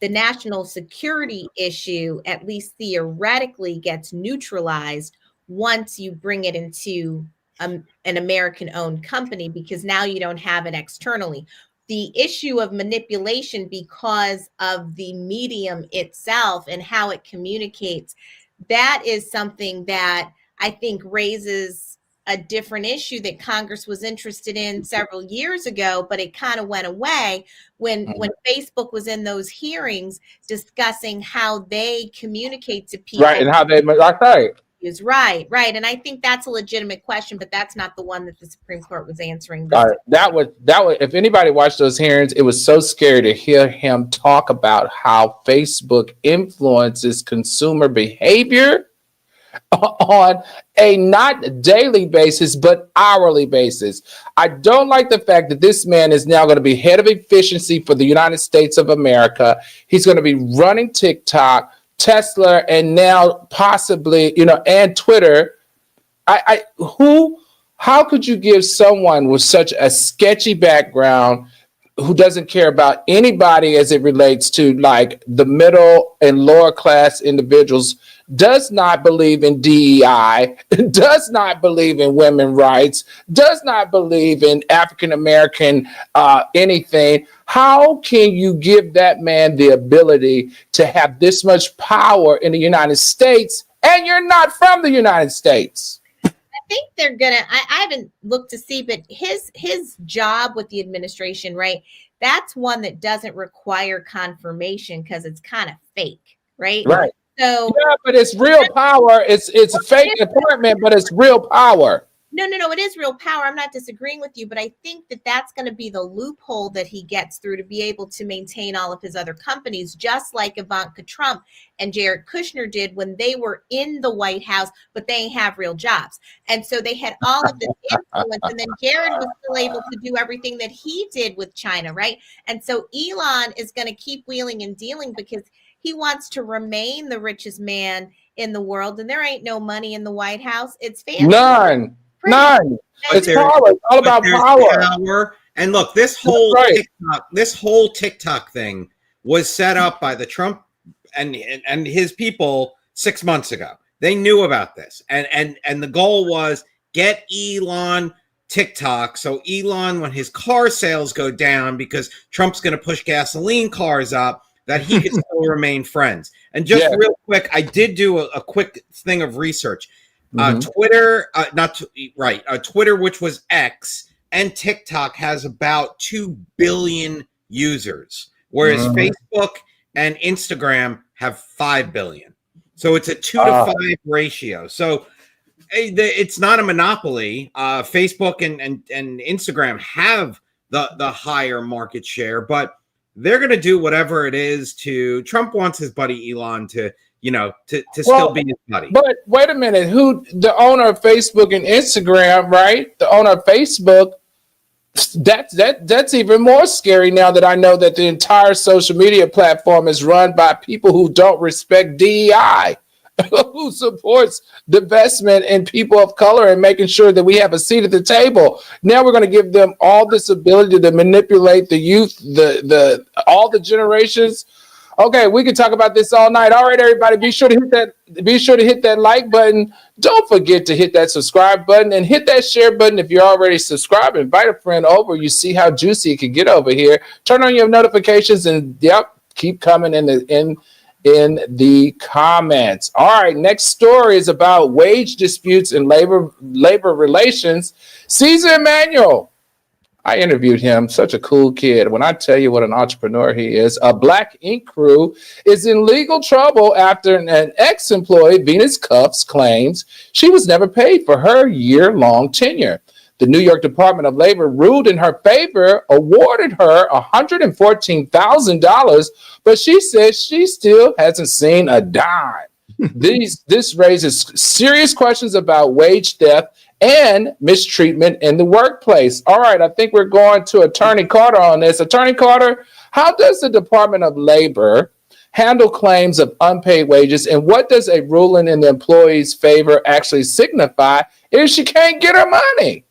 the national security issue, at least theoretically, gets neutralized once you bring it into an American-owned company, because now you don't have it externally. The issue of manipulation because of the medium itself and how it communicates, that is something that I think raises a different issue that Congress was interested in several years ago, but it kind of went away when Facebook was in those hearings discussing how they communicate to people. Right, and how they is right. And I think that's a legitimate question, but that's not the one that the Supreme Court was answering. That was if anybody watched those hearings, it was so scary to hear him talk about how Facebook influences consumer behavior on a not daily basis, but hourly basis. I don't like the fact that this man is now going to be head of efficiency for the United States of America. He's going to be running TikTok, Tesla, and now possibly, and Twitter. How could you give someone with such a sketchy background, who doesn't care about anybody as it relates to like the middle and lower class individuals, does not believe in DEI, does not believe in women's rights, does not believe in African American anything? How can you give that man the ability to have this much power in the United States and you're not from the United States? I think they're gonna, I haven't looked to see, but his job with the administration, right? That's one that doesn't require confirmation because it's kind of fake, right? Right. So yeah, but it's real power. It's a fake appointment, but it's real power. No. It is real power. I'm not disagreeing with you, but I think that that's going to be the loophole that he gets through to be able to maintain all of his other companies, just like Ivanka Trump and Jared Kushner did when they were in the White House, but they ain't have real jobs. And so they had all of this influence, and then Jared was still able to do everything that he did with China, right? And so Elon is going to keep wheeling and dealing because he wants to remain the richest man in the world, and there ain't no money in the White House. It's fancy. None. It's power. It's all about power. And look, this whole TikTok thing was set up by the Trump and his people 6 months ago. They knew about this, and the goal was get Elon TikTok. So Elon, when his car sales go down because Trump's going to push gasoline cars up, that he could still remain friends. And just real quick, I did do a quick thing of research. Twitter, Twitter, which was X, and TikTok has about 2 billion users, whereas Facebook and Instagram have 5 billion. So it's a 2 to 5 ratio. So it's not a monopoly. Facebook and Instagram have the higher market share, but they're going to do whatever it is to. Trump wants his buddy Elon to still be his buddy. But wait a minute, who the owner of Facebook and Instagram, right? The owner of Facebook, that's even more scary now that I know that the entire social media platform is run by people who don't respect DEI, who supports divestment in people of color and making sure that we have a seat at the table. Now we're going to give them all this ability to manipulate the youth, all the generations. Okay, we can talk about this all night. All right, everybody, be sure to hit that like button. Don't forget to hit that subscribe button and hit that share button if you're already subscribed. Invite a friend over. You see how juicy it can get over here. Turn on your notifications and keep coming in the comments. All right, next story is about wage disputes and labor relations. Caesar Emanuel, I interviewed him, such a cool kid. When I tell you what an entrepreneur he is, a Black Ink crew is in legal trouble after an ex-employee, Venus Cuffs, claims she was never paid for her year-long tenure. The New York Department of Labor ruled in her favor, awarded her $114,000, but she says she still hasn't seen a dime. This raises serious questions about wage theft and mistreatment in the workplace. All right, I think we're going to Attorney Carter on this. Attorney Carter, how does the Department of Labor handle claims of unpaid wages, and what does a ruling in the employee's favor actually signify if she can't get her money?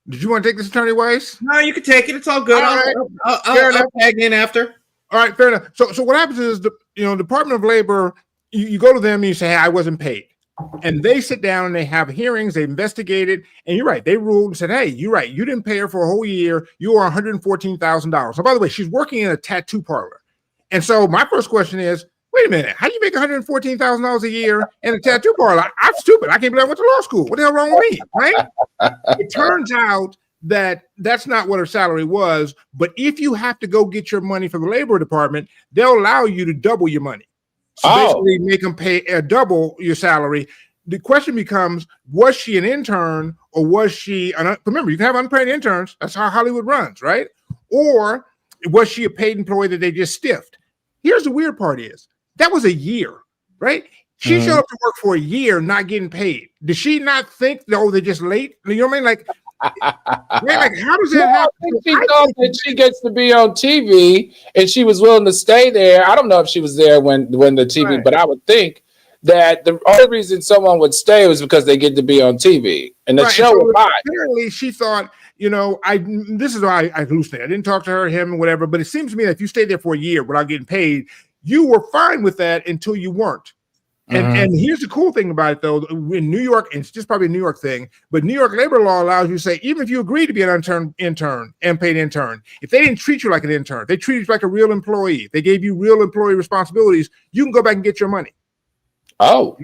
Did you want to take this, Attorney Weiss? No, you can take it. It's all good. I'll tag in after. All right, fair enough. So what happens is the Department of Labor, you go to them and you say, hey, I wasn't paid. And they sit down and they have hearings, they investigate it, and you're right. They ruled and said, hey, you're right. You didn't pay her for a whole year. You are $114,000. So by the way, she's working in a tattoo parlor. And so my first question is, wait a minute, how do you make $114,000 a year in a tattoo parlor? I'm stupid. I can't believe I went to law school. What the hell wrong with me, right? It turns out that that's not what her salary was. But if you have to go get your money from the Labor Department, they'll allow you to double your money. So basically make them pay double your salary. The question becomes, was she an intern or was she, remember, you can have unpaid interns. That's how Hollywood runs, right? Or was she a paid employee that they just stiffed? Here's the weird part is, that was a year, right? She showed up to work for a year not getting paid. Did she not think, oh, they're just late? You know what I mean? Like how does that happen? She thought that she gets to be on TV and she was willing to stay there. I don't know if she was there when the TV, but I would think that the only reason someone would stay was because they get to be on TV. And the show was hot. Apparently she thought, this is why I hallucinated. I didn't talk to her, him, or whatever, but it seems to me that if you stayed there for a year without getting paid, you were fine with that until you weren't. And here's the cool thing about it, though. In New York, and it's just probably a New York thing, but New York labor law allows you to say, even if you agree to be an intern, paid intern, if they didn't treat you like an intern, they treated you like a real employee, they gave you real employee responsibilities, you can go back and get your money. Oh.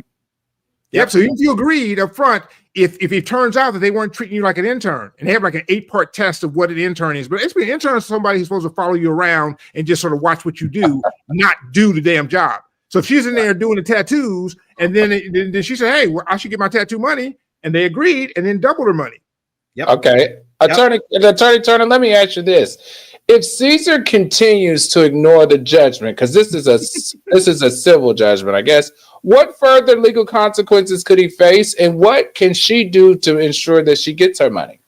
Yep. So if you agreed up front, if it turns out that they weren't treating you like an intern, and they have like an 8-part test of what an intern is, but it's an intern is somebody who's supposed to follow you around and just sort of watch what you do, not do the damn job. So if she's in there doing the tattoos, and then she said, hey, well, I should get my tattoo money, and they agreed, and then doubled her money. Yep. Okay. Attorney Turner, let me ask you this. If Caesar continues to ignore the judgment, because this is a civil judgment, I guess, what further legal consequences could he face, and what can she do to ensure that she gets her money?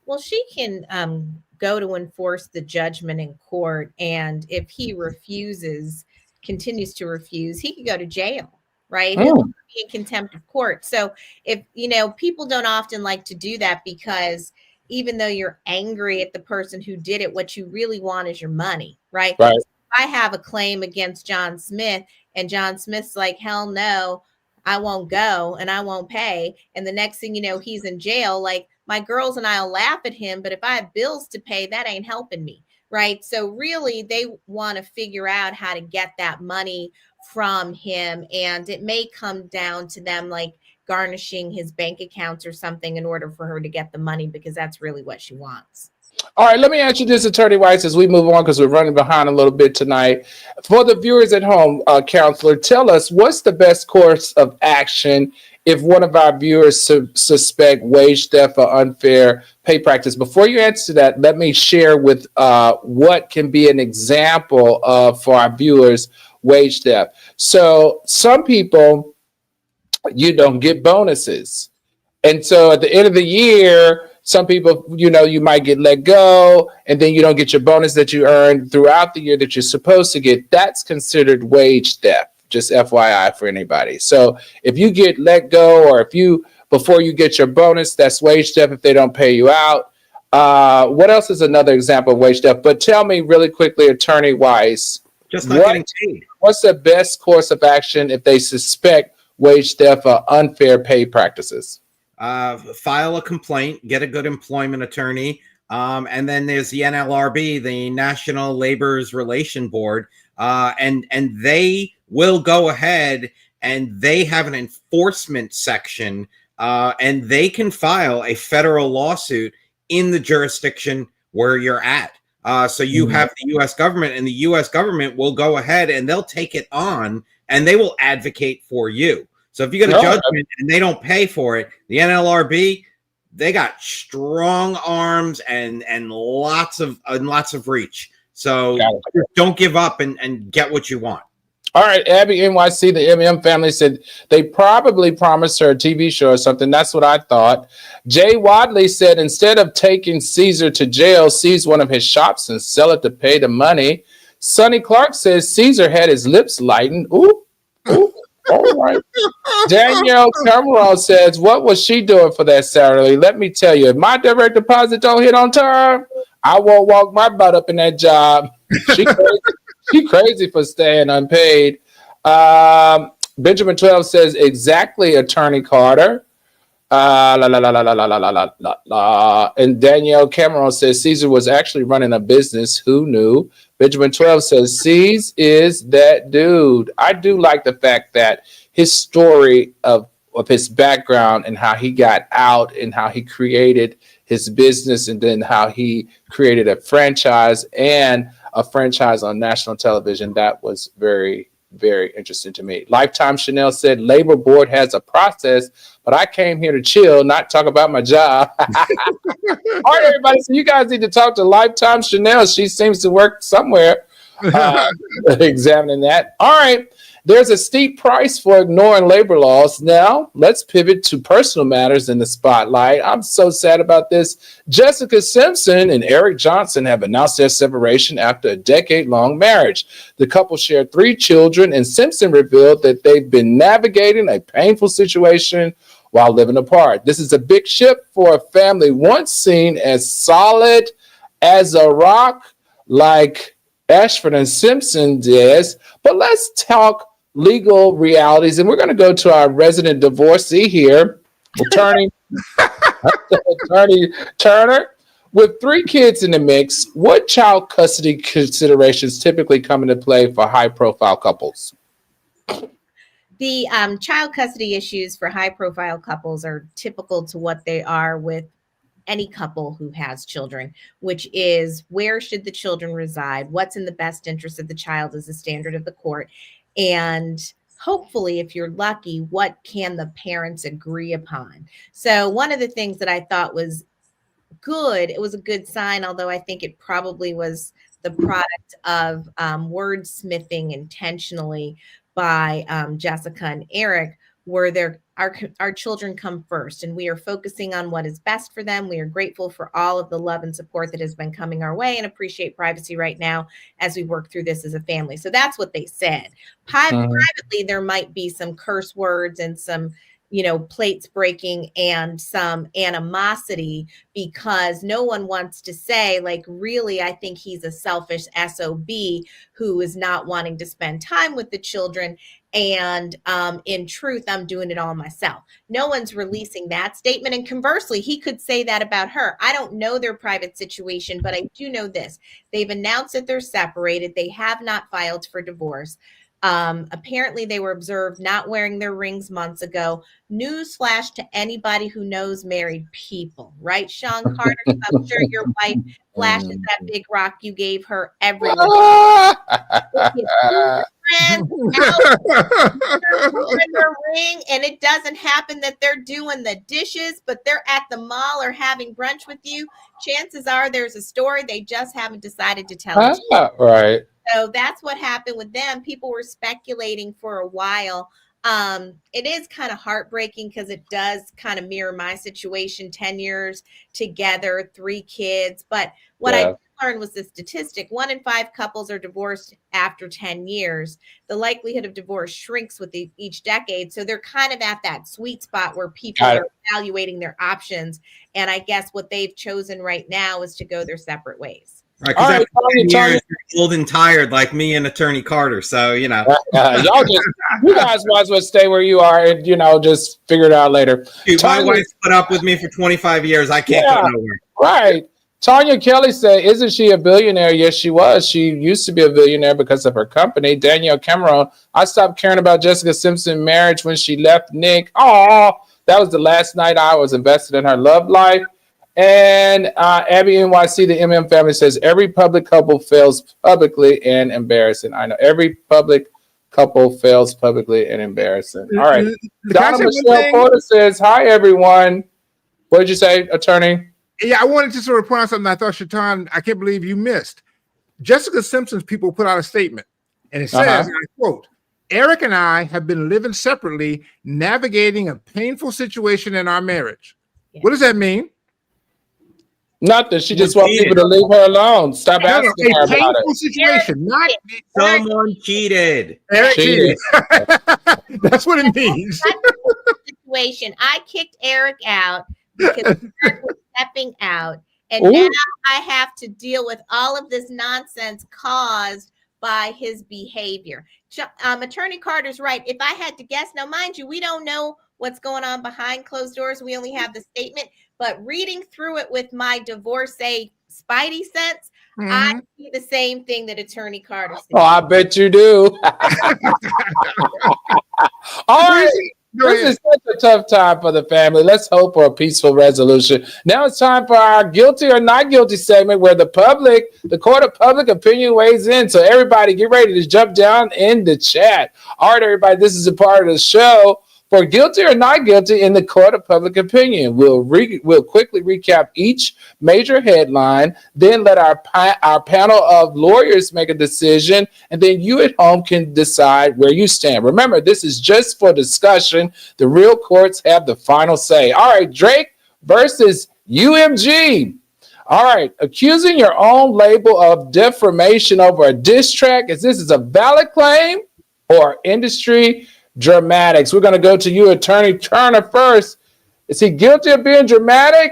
Well, she can go to enforce the judgment in court, and if he continues to refuse, he could go to jail, right? He'll be in contempt of court. So if, people don't often like to do that, because even though you're angry at the person who did it, what you really want is your money, right? Right. So if I have a claim against John Smith, and John Smith's like, hell no, I won't go and I won't pay. And the next thing you know, he's in jail. Like, my girls and I'll laugh at him, but if I have bills to pay, that ain't helping me. Right. So really, they want to figure out how to get that money from him. And it may come down to them like garnishing his bank accounts or something in order for her to get the money, because that's really what she wants. All right, let me ask you this, Attorney Weiss, as we move on, because we're running behind a little bit tonight. For the viewers at home, Counselor, tell us, what's the best course of action if one of our viewers suspect wage theft or unfair pay practice? Before you answer that, let me share with what can be an example of, for our viewers, wage theft. So some people, you don't get bonuses. And so at the end of the year, some people, you might get let go, and then you don't get your bonus that you earned throughout the year that you're supposed to get. That's considered wage theft, just FYI for anybody. So if you get let go, or before you get your bonus, that's wage theft if they don't pay you out. What else is another example of wage theft? But tell me really quickly, Attorney Weiss, just not getting paid. What's the best course of action if they suspect wage theft or unfair pay practices? File a complaint, get a good employment attorney. And then there's the NLRB, the National Labor's Relation Board, and they will go ahead and they have an enforcement section, and they can file a federal lawsuit in the jurisdiction where you're at. So you have the U.S. government, and the U.S. government will go ahead and they'll take it on, and they will advocate for you. So if you get a judgment and they don't pay for it, the NLRB, they got strong arms and lots of reach. So don't give up and get what you want. All right, Abby NYC, the MM family said they probably promised her a TV show or something. That's what I thought. Jay Wadley said instead of taking Caesar to jail, seize one of his shops and sell it to pay the money. Sonny Clark says Caesar had his lips lightened. Ooh. All right. Danielle Cameron says, what was she doing for that salary? Let me tell you, if my direct deposit don't hit on time, I won't walk my butt up in that job. She crazy for staying unpaid. Benjamin 12 says, exactly, Attorney Carter. And Danielle Cameron says Caesar was actually running a business. Who knew? Benjamin 12 says, Caesar is that dude. I do like the fact that his story of his background and how he got out and how he created his business and then how he created a franchise and a franchise on national television. That was very, very interesting to me. Lifetime Chanel said, Labor Board has a process, but I came here to chill, not talk about my job. All right, everybody. So you guys need to talk to Lifetime Chanel. She seems to work somewhere examining that. All right. There's a steep price for ignoring labor laws. Now, let's pivot to personal matters in the spotlight. I'm so sad about this. Jessica Simpson and Eric Johnson have announced their separation after a decade-long marriage. The couple shared 3 children, and Simpson revealed that they've been navigating a painful situation while living apart. This is a big shift for a family once seen as solid as a rock, like Ashford and Simpson did. But let's talk legal realities, and we're going to go to our resident divorcee here, Attorney Turner. With 3 kids in the mix, what child custody considerations typically come into play for high-profile couples? The child custody issues for high-profile couples are typical to what they are with any couple who has children, which is where should the children reside? What's in the best interest of the child is the standard of the court. And hopefully, if you're lucky, what can the parents agree upon? So one of the things that I thought was good, it was a good sign, although I think it probably was the product of wordsmithing intentionally by Jessica and Eric, were our children come first, and we are focusing on what is best for them. We are grateful for all of the love and support that has been coming our way and appreciate privacy right now as we work through this as a family. So that's what they said. Privately, there might be some curse words and some plates breaking and some animosity, because no one wants to say, like, really, I think he's a selfish SOB who is not wanting to spend time with the children. And in truth, I'm doing it all myself. No one's releasing that statement. And conversely, he could say that about her. I don't know their private situation, but I do know this. They've announced that they're separated. They have not filed for divorce. Apparently they were observed not wearing their rings months ago. Newsflash to anybody who knows married people, right? Sean Carter, I'm sure your wife flashes that big rock you gave her everywhere. Their ring, and it doesn't happen that they're doing the dishes, but they're at the mall or having brunch with you. Chances are there's a story, they just haven't decided to tell it. Right. So that's what happened with them. People were speculating for a while. It is kind of heartbreaking because it does kind of mirror my situation, 10 years together, 3 kids. But what I learned was the statistic: 1 in 5 couples are divorced after 10 years. The likelihood of divorce shrinks with each decade. So they're kind of at that sweet spot where people are evaluating their options. And I guess what they've chosen right now is to go their separate ways. Right, because you're old and tired like me and Attorney Carter. So, you guys might as well stay where you are and, just figure it out later. Dude, my wife's put up with me for 25 years. I can't go nowhere. Right. Tanya Kelly said, isn't she a billionaire? Yes, she was. She used to be a billionaire because of her company. Danielle Cameron, I stopped caring about Jessica Simpson's marriage when she left Nick. Oh, that was the last night I was invested in her love life. And Abby NYC, the MM family, says every public couple fails publicly and embarrassing. I know every public couple fails publicly and embarrassing. All right. Donna Michelle Porter says, hi, everyone. What did you say, attorney? Yeah, I wanted to sort of point out something I thought, Shaitan, I can't believe you missed. Jessica Simpson's people put out a statement, and it says, and I quote, Eric and I have been living separately, navigating a painful situation in our marriage. Yeah. What does that mean? Nothing. She just wants people to leave her alone. Stop asking her about it. Situation. Not someone cheated. Eric cheated. That's what it means. Situation. I kicked Eric out because Eric was stepping out, and now I have to deal with all of this nonsense caused by his behavior. Attorney Carter's right. If I had to guess, now mind you, we don't know what's going on behind closed doors. We only have the statement. But reading through it with my divorcee spidey sense, I see the same thing that Attorney Carter sees. Oh, I bet you do. All right. This is such a tough time for the family. Let's hope for a peaceful resolution. Now it's time for our guilty or not guilty segment where the court of public opinion weighs in. So everybody get ready to jump down in the chat. All right, everybody, this is a part of the show. For guilty or not guilty in the court of public opinion, we'll quickly recap each major headline, then let our panel of lawyers make a decision, and then you at home can decide where you stand. Remember, this is just for discussion. The real courts have the final say. All right, Drake versus UMG. All right, accusing your own label of defamation over a diss track. This is a valid claim or industry dramatics? We're going to go to you, Attorney Turner, first. Is he guilty of being dramatic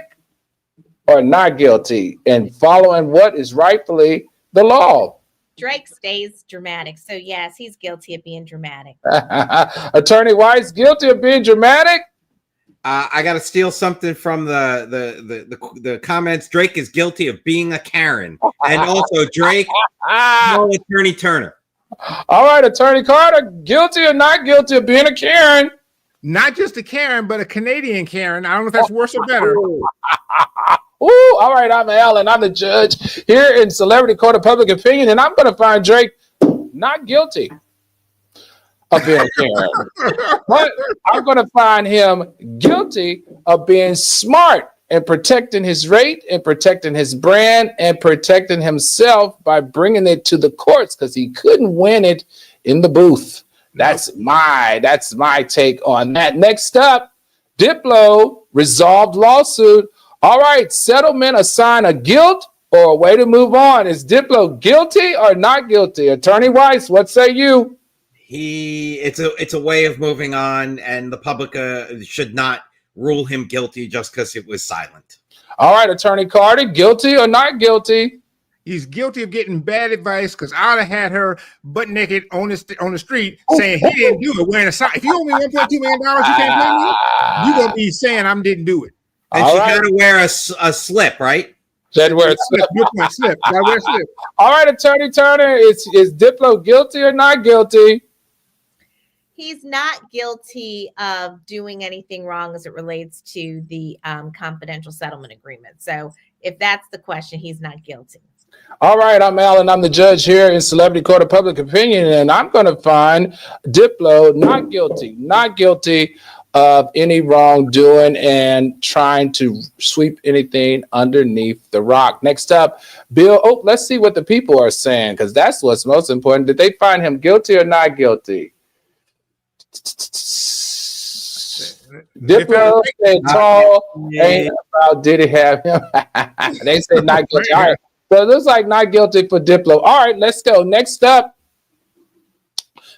or not guilty and following what is rightfully the law? Drake stays dramatic. So, yes, he's guilty of being dramatic. Attorney Weiss, guilty of being dramatic? I got to steal something from the comments. Drake is guilty of being a Karen. And also, Drake, no, Attorney Turner. All right, Attorney Carter, guilty or not guilty of being a Karen? Not just a Karen, but a Canadian Karen. I don't know if that's worse or better. Ooh, all right, I'm Alan. I'm the judge here in Celebrity Court of Public Opinion, and I'm going to find Drake not guilty. of being Karen. But I'm going to find him guilty of being smart and protecting his rate and protecting his brand and protecting himself by bringing it to the courts because he couldn't win it in the booth. That's my take on that. Next up, Diplo Resolved Lawsuit. All right, settlement, a sign of guilt or a way to move on. Is Diplo guilty or not guilty? Attorney Weiss, what say you? It's a way of moving on, and the public should not rule him guilty just because it was silent. All right, Attorney Carter, guilty or not guilty? He's guilty of getting bad advice because I'd have had her butt naked on the street saying he didn't do it, wearing a sign. If you owe me $1.2 million, you can't blame me. You're going to be saying I didn't do it. And she got to wear a slip, right? Gotta wear a slip. Slip. Gotta wear a slip. All right, Attorney Turner, is Diplo guilty or not guilty? He's not guilty of doing anything wrong as it relates to the confidential settlement agreement. So if that's the question, he's not guilty. All right, I'm Alan. I'm the judge here in Celebrity Court of Public Opinion, and I'm going to find Diplo not guilty of any wrongdoing and trying to sweep anything underneath the rock. Next up, Bill. Oh, let's see what the people are saying, because that's what's most important. Did they find him guilty or not guilty? Diplo said tall. Ain't about did he have him? They said not guilty. All right. So it looks like not guilty for Diplo. All right, let's go. Next up,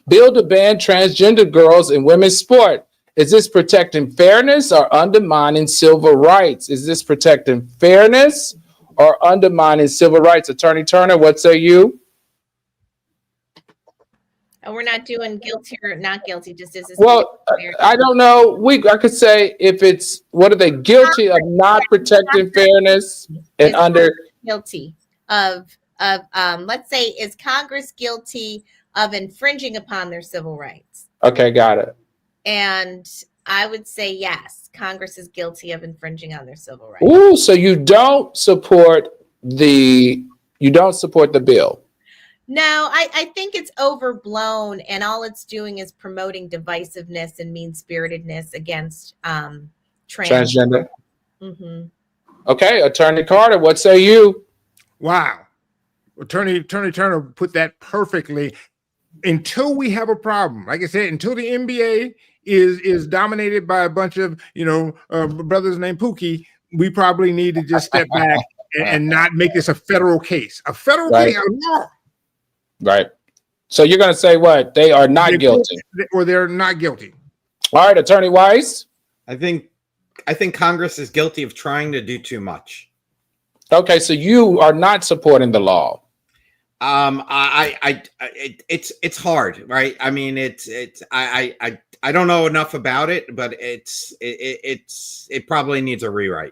bill to ban transgender girls in women's sport. Is this protecting fairness or undermining civil rights? Is this protecting fairness or undermining civil rights? Attorney Turner, what say you? And we're not doing guilty or not guilty. Just as well, I don't know. I could say if it's what are they guilty of not protecting fairness and under guilty of let's say is Congress guilty of infringing upon their civil rights? Okay, got it. And I would say yes, Congress is guilty of infringing on their civil rights. Ooh, so you don't support the bill? No, I think it's overblown, and all it's doing is promoting divisiveness and mean-spiritedness against transgender. Mm-hmm. Okay, Attorney Carter, what say you? Wow, Attorney Turner put that perfectly. Until we have a problem, like I said, until the NBA is dominated by a bunch of brothers named Pookie, we probably need to just step back and not make this a federal case. A federal case. Right. So you're going to say what? They are not guilty. Or they're not guilty. All right, Attorney Weiss. I think Congress is guilty of trying to do too much. Okay, so you are not supporting the law. It's hard, right? I mean, I don't know enough about it, but it probably needs a rewrite.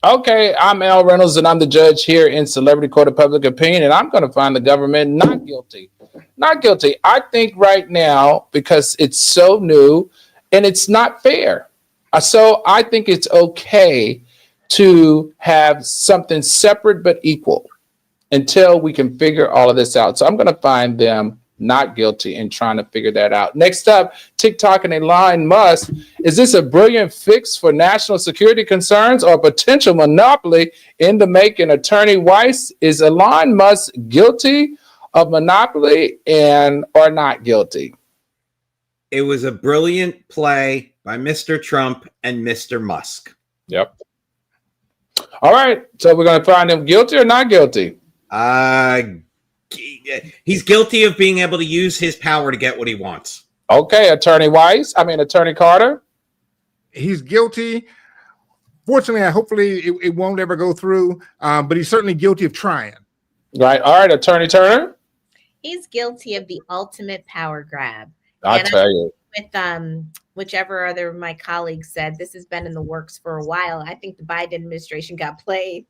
Okay, I'm Al Reynolds, and I'm the judge here in Celebrity Court of Public Opinion, and I'm going to find the government not guilty. Not guilty. I think right now, because it's so new and it's not fair. So I think it's okay to have something separate but equal until we can figure all of this out. So I'm going to find them not guilty in trying to figure that out. Next up, TikTok and Elon Musk. Is this a brilliant fix for national security concerns or a potential monopoly in the making? Attorney Weiss, is Elon Musk guilty of monopoly or not guilty? It was a brilliant play by Mr. Trump and Mr. Musk. Yep. All right. So we're going to find him guilty or not guilty? He's guilty of being able to use his power to get what he wants. Okay, Attorney Carter. He's guilty. Fortunately, hopefully it won't ever go through, but he's certainly guilty of trying. Right. All right, Attorney Turner. He's guilty of the ultimate power grab. I'll tell you. With whichever other of my colleagues said, this has been in the works for a while. I think the Biden administration got played.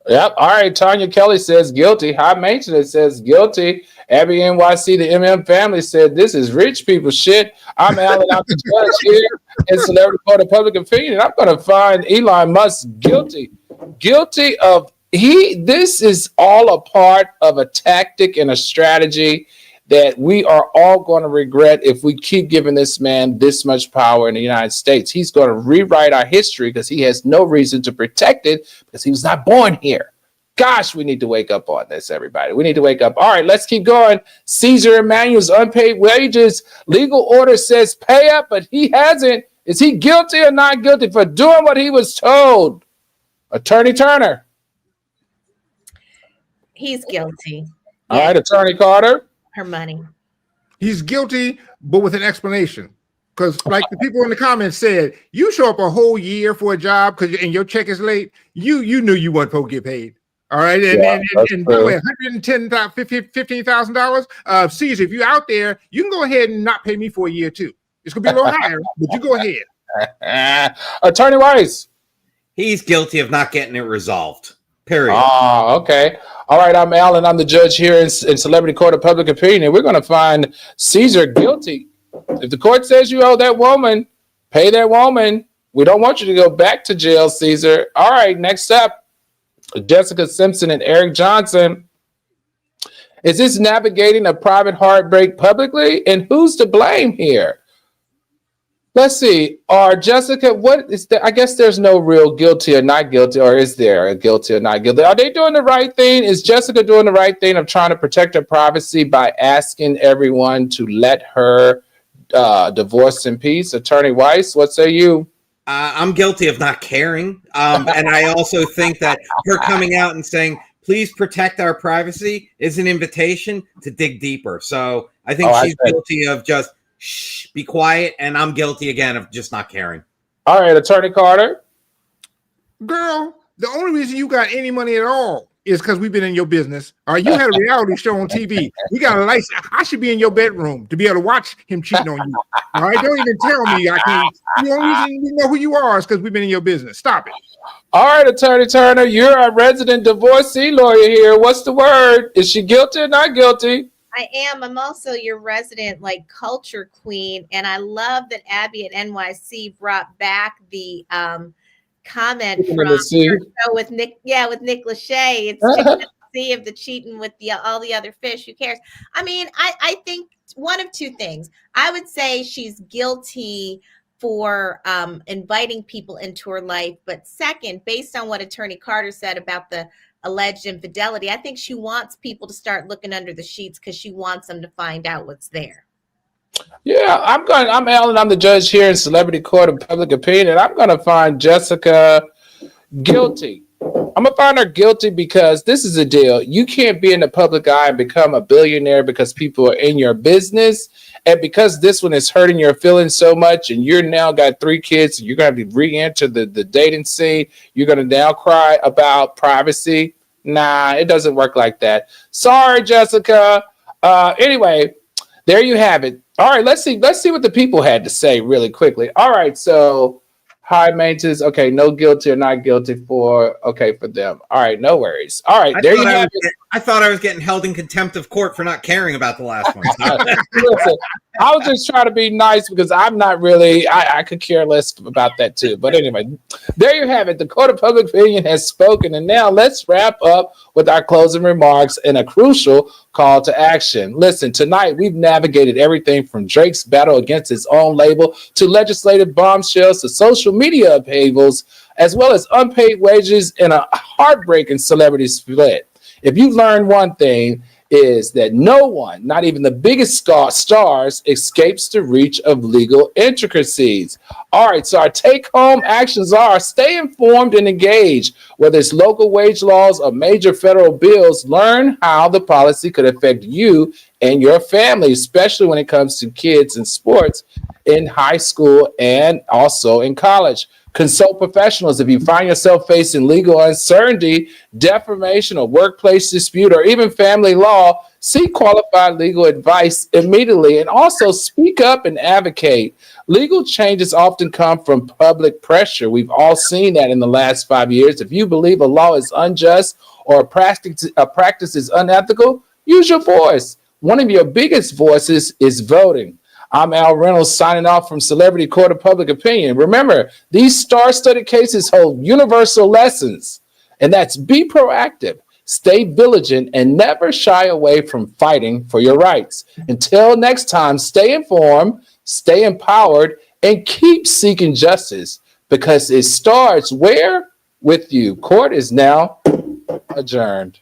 Yep. All right. Tanya Kelly says guilty. High Maintenance says guilty. Abby NYC, the MM family said this is rich people shit. I'm Alan. I'm the judge here in Celebrity Court of Public Opinion. I'm going to find Elon Musk guilty. Guilty of this is all a part of a tactic and a strategy that we are all going to regret if we keep giving this man this much power in the United States. He's going to rewrite our history because he has no reason to protect it because he was not born here. Gosh, we need to wake up on this, everybody. We need to wake up. All right, let's keep going. Caesar Emanuel's unpaid wages. Legal order says pay up, but he hasn't. Is he guilty or not guilty for doing what he was told? Attorney Turner. He's guilty. All right, Attorney Carter. Her money. He's guilty, but with an explanation. Because, like the people in the comments said, you show up a whole year for a job and your check is late. You knew you weren't supposed to get paid. All right, and by the way, $115,000. Caesar, if you're out there, you can go ahead and not pay me for a year too. It's gonna be a little higher, but you go ahead. Attorney Weiss. He's guilty of not getting it resolved. Period. Oh, okay. All right, I'm Alan. I'm the judge here in Celebrity Court of Public Opinion, and we're going to find Caesar guilty. If the court says you owe that woman, pay that woman. We don't want you to go back to jail, Caesar. All right, next up, Jessica Simpson and Eric Johnson. Is this navigating a private heartbreak publicly? And who's to blame here? Let's see. Jessica, what is there? I guess there's no real guilty or not guilty, or is there a guilty or not guilty? Are they doing the right thing? Is Jessica doing the right thing of trying to protect her privacy by asking everyone to let her divorce in peace? Attorney Weiss, what say you? I'm guilty of not caring. And I also think that her coming out and saying, please protect our privacy is an invitation to dig deeper. So I think she's guilty of just shh, be quiet. And I'm guilty again of just not caring. All right, Attorney Carter. Girl, the only reason you got any money at all is because we've been in your business. All right, you had a reality show on TV. We got a license. I should be in your bedroom to be able to watch him cheating on you. All right, don't even tell me I can't. The only reason we know who you are is because we've been in your business. Stop it. All right, Attorney Turner, you're a resident divorcee lawyer here. What's the word? Is she guilty or not guilty? I am. I'm also your resident culture queen, and I love that Abby at NYC brought back the comment from her show with Nick. Yeah, with Nick Lachey. It's chicken to see if the cheating with all the other fish. Who cares? I mean, I think one of two things. I would say she's guilty for inviting people into her life, but second, based on what Attorney Carter said about the alleged infidelity, I think she wants people to start looking under the sheets because she wants them to find out what's there. Yeah, I'm Alan. I'm the judge here in Celebrity Court of Public Opinion, and I'm going to find Jessica guilty. I'm going to find her guilty because this is a deal. You can't be in the public eye and become a billionaire because people are in your business. And because this one is hurting your feelings so much, and you're now got 3 kids, and you're going to re-enter the dating scene, you're going to now cry about privacy. Nah, it doesn't work like that. Sorry, Jessica. Anyway, there you have it. All right, let's see what the people had to say really quickly. All right, so high maintenance. Okay, no guilty or not guilty for them. All right, no worries. All right, there you have it. I thought I was getting held in contempt of court for not caring about the last one. Listen, I was just trying to be nice because I'm not really, I could care less about that too. But anyway, there you have it. The Court of Public Opinion has spoken. And now let's wrap up with our closing remarks and a crucial call to action. Listen, tonight we've navigated everything from Drake's battle against his own label to legislative bombshells to social media upheavals, as well as unpaid wages and a heartbreaking celebrity split. If you learn one thing, is that no one, not even the biggest stars, escapes the reach of legal intricacies. All right, so our take-home actions are stay informed and engaged. Whether it's local wage laws or major federal bills, learn how the policy could affect you and your family, especially when it comes to kids and sports in high school and also in college. Consult professionals if you find yourself facing legal uncertainty, defamation, or workplace dispute, or even family law. Seek qualified legal advice immediately, and also speak up and advocate. Legal changes often come from public pressure. We've all seen that in the last 5 years. If you believe a law is unjust or a practice is unethical, use your voice. One of your biggest voices is voting. I'm Al Reynolds signing off from Celebrity Court of Public Opinion. Remember, these star-studded cases hold universal lessons, and that's be proactive, Stay vigilant and never shy away from fighting for your rights. Until next time, stay informed, stay empowered, and keep seeking justice because it starts where? With you. Court is now adjourned.